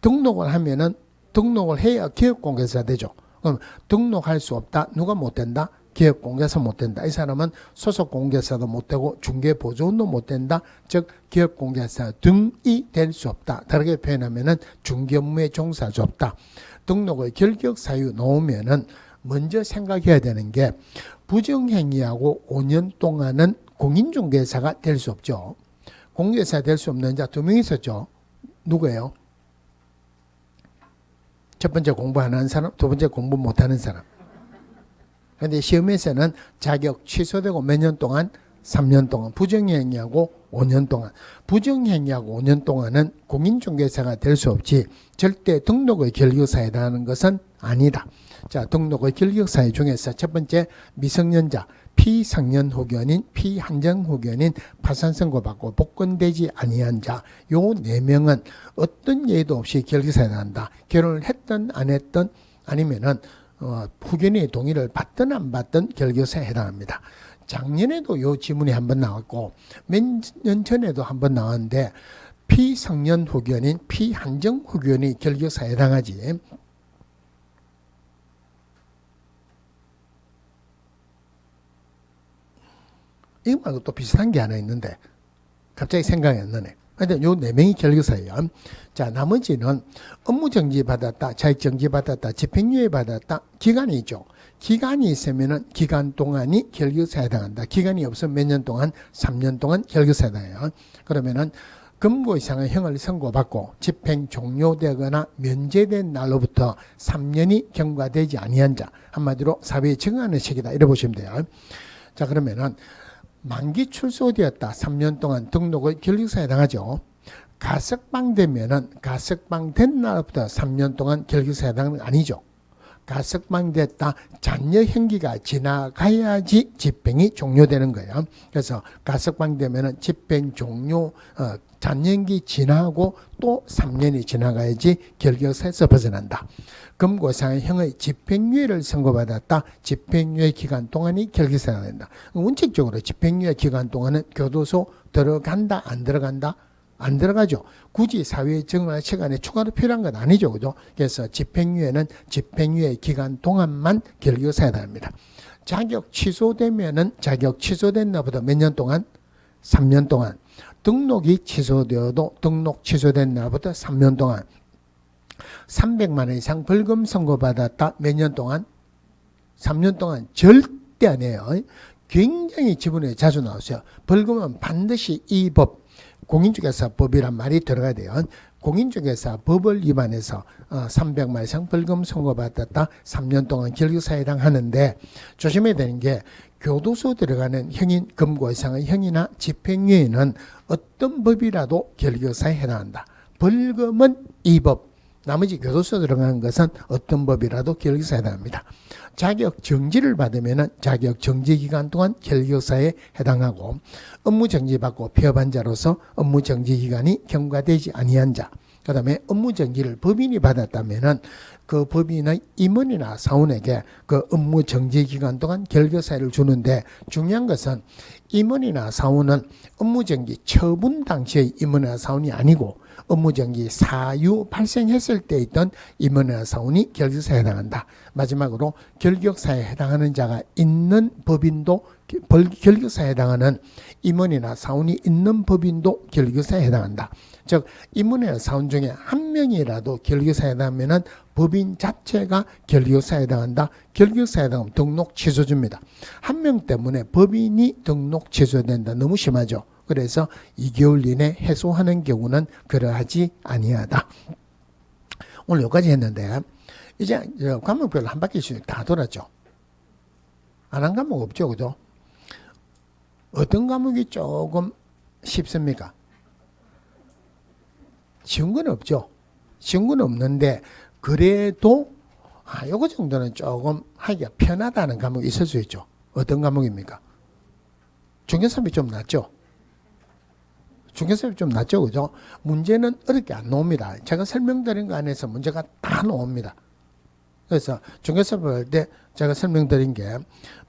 등록을 하면은 등록을 해야 기업공개사 되죠. 그럼 등록할 수 없다. 누가 못 된다? 기업공개사 못 된다. 이 사람은 소속공개사도 못 되고 중개보조원도 못 된다. 즉 기업공개사 등이 될 수 없다. 다르게 표현하면은 중개업무에 종사할 수 없다. 등록의 결격사유 놓으면은 먼저 생각해야 되는 게 부정행위하고 5년 동안은 공인중개사가 될 수 없죠. 공개사 될 수 없는 자 2명 있었죠. 누구예요? 첫 번째 공부 안 하는 사람, 두 번째 공부 못하는 사람. 그런데 시험에서는 자격 취소되고 몇 년 동안? 3년 동안. 부정행위하고 5년 동안. 부정행위하고 5년 동안은 공인중개사가 될 수 없지 절대 등록의 결격사에 해당하는 것은 아니다. 자, 등록의 결격사유 중에서 첫 번째 미성년자, 피성년 후견인, 피한정 후견인, 파산선고받고 복권되지 아니한 자, 요 4명은 어떤 예의도 없이 결격사에 해당한다. 결혼을 했든 안 했든 아니면은 후견인의 동의를 받든 안 받든 결격사에 해당합니다. 작년에도 요 지문이 한번 나왔고 몇 년 전에도 한번 나왔는데 피성년 후견인, 피한정 후견이 결격사에 해당하지. 이거 말고 또 비슷한 게 하나 있는데 갑자기 생각이 안 나네. 근데 요 4명이 결교사예요. 자, 나머지는 업무정지 받았다, 자격정지 받았다, 집행유예 받았다, 기간이 있죠. 기간이 있으면은 기간 동안이 결교사에 해당한다. 기간이 없으면 몇 년 동안? 3년 동안 결교사에 해당해요. 그러면은 금고 이상의 형을 선고받고 집행 종료되거나 면제된 날로부터 3년이 경과되지 아니한 자, 한마디로 사회에 적응하는 시기다. 이래 보시면 돼요. 자, 그러면은 만기 출소되었다. 3년 동안 등록을 결교사에 해당하죠. 가석방 되면은 가석방 된 날부터 3년 동안 결교사에 해당하는 건 아니죠. 가석방 됐다. 잔여 형기가 지나가야지 집행이 종료되는 거예요. 그래서 가석방 되면은 집행 종료, 잔여형기 지나고 또 3년이 지나가야지 결교사에서 벗어난다. 금고상의 형의 집행유예를 선고받았다. 집행유예 기간 동안이 결교사가 된다. 원칙적으로 집행유예 기간 동안은 교도소 들어간다, 안 들어간다? 안 들어가죠. 굳이 사회에 적응할 시간에 추가로 필요한 건 아니죠. 그죠? 그래서 집행유예는 집행유예 기간 동안만 결교사에 해당합니다. 자격 취소되면은 자격 취소된 날부터 몇 년 동안? 3년 동안. 등록이 취소되어도 등록 취소된 날부터 3년 동안. 300만 원 이상 벌금 선고받았다. 몇 년 동안? 3년 동안 절대 안 해요. 굉장히 지분에 자주 나오세요. 벌금은 반드시 이 법, 공인중개사법이란 말이 들어가야 돼요. 공인중개사 법을 위반해서 300만 이상 벌금 선고받았다. 3년 동안 결교사에 해당하는데 조심해야 되는 게 교도소 들어가는 형인 금고 이상의 형이나 집행유예는 어떤 법이라도 결교사에 해당한다. 벌금은 이 법, 나머지 교도소 들어가는 것은 어떤 법이라도 결교사에 해당합니다. 자격 정지를 받으면 자격 정지 기간 동안 결교사에 해당하고 업무 정지 받고 폐업한 자로서 업무 정지 기간이 경과되지 아니한 자, 그 다음에 업무 정지를 법인이 받았다면은 그 법인의 임원이나 사원에게 그 업무 정지 기간 동안 결교사를 주는데 중요한 것은 임원이나 사원은 업무 정지 처분 당시의 임원이나 사원이 아니고 업무정지 사유 발생했을 때 있던 임원이나 사원이 결교사에 해당한다. 마지막으로 결격사에 해당하는 자가 있는 법인도 결교사에 해당하는 임원이나 사원이 있는 법인도 결교사에 해당한다. 즉 임원이나 사원 중에 한 명이라도 결교사에 해당하면 법인 자체가 결교사에 해당한다. 결교사에 해당하면 등록 취소줍니다. 한 명 때문에 법인이 등록 취소된다. 너무 심하죠. 그래서 2개월 이내 해소하는 경우는 그러하지 아니하다. 오늘 여기까지 했는데 이제 과목별로 한 바퀴씩 다 돌았죠. 안 한 과목 없죠. 그죠? 어떤 과목이 조금 쉽습니까? 쉬운 건 없죠. 쉬운 건 없는데 그래도 요거 정도는 조금 하기가 편하다는 과목이 있을 수 있죠. 어떤 과목입니까? 중개사업이 좀 낫죠. 중개사업이 좀 낫죠. 그죠? 문제는 어렵게 안 나옵니다. 제가 설명드린 거 안에서 문제가 다 나옵니다. 그래서 중개사업을 할 때 제가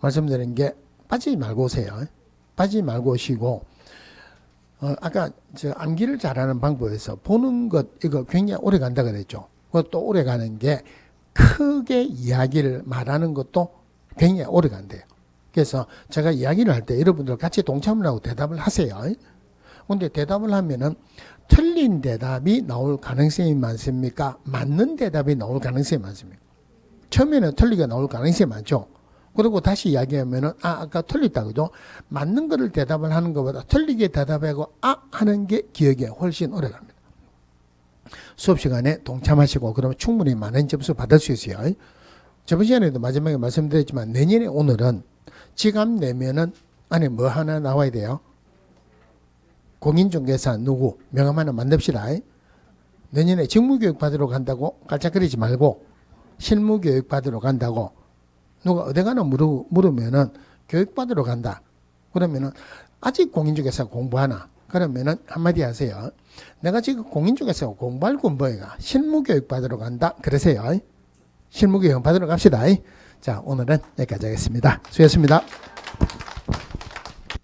말씀드린 게 빠지지 말고 오세요. 빠지지 말고 오시고 아까 저 암기를 잘하는 방법에서 보는 것 이거 굉장히 오래 간다 그랬죠. 그것도 오래 가는 게 크게 이야기를 말하는 것도 굉장히 오래 간대요. 그래서 제가 이야기를 할 때 여러분들 같이 동참을 하고 대답을 하세요. 근데 대답을 하면은 틀린 대답이 나올 가능성이 많습니까? 맞는 대답이 나올 가능성이 많습니까? 처음에는 틀리게 나올 가능성이 많죠. 그리고 다시 이야기하면은 아까 틀렸다 그죠? 맞는 거를 대답을 하는 것보다 틀리게 대답하고 하는 게 기억에 훨씬 오래 갑니다. 수업 시간에 동참하시고 그러면 충분히 많은 점수 받을 수 있어요. 저번 시간에도 마지막에 말씀드렸지만 내년에 오늘은 지갑 내면은 안에 뭐 하나 나와야 돼요? 공인중개사 누구 명함 하나 만듭시다. 내년에 직무교육 받으러 간다고 깔짝거리지 말고 실무교육 받으러 간다고 누가 어디 가나 물으면은 교육 받으러 간다. 그러면은 아직 공인중개사 공부하나? 그러면은 한마디 하세요. 내가 지금 공인중개사 공부할 공부가 실무교육 받으러 간다. 그러세요. 실무교육 받으러 갑시다. 자, 오늘은 여기까지 하겠습니다. 수고하셨습니다.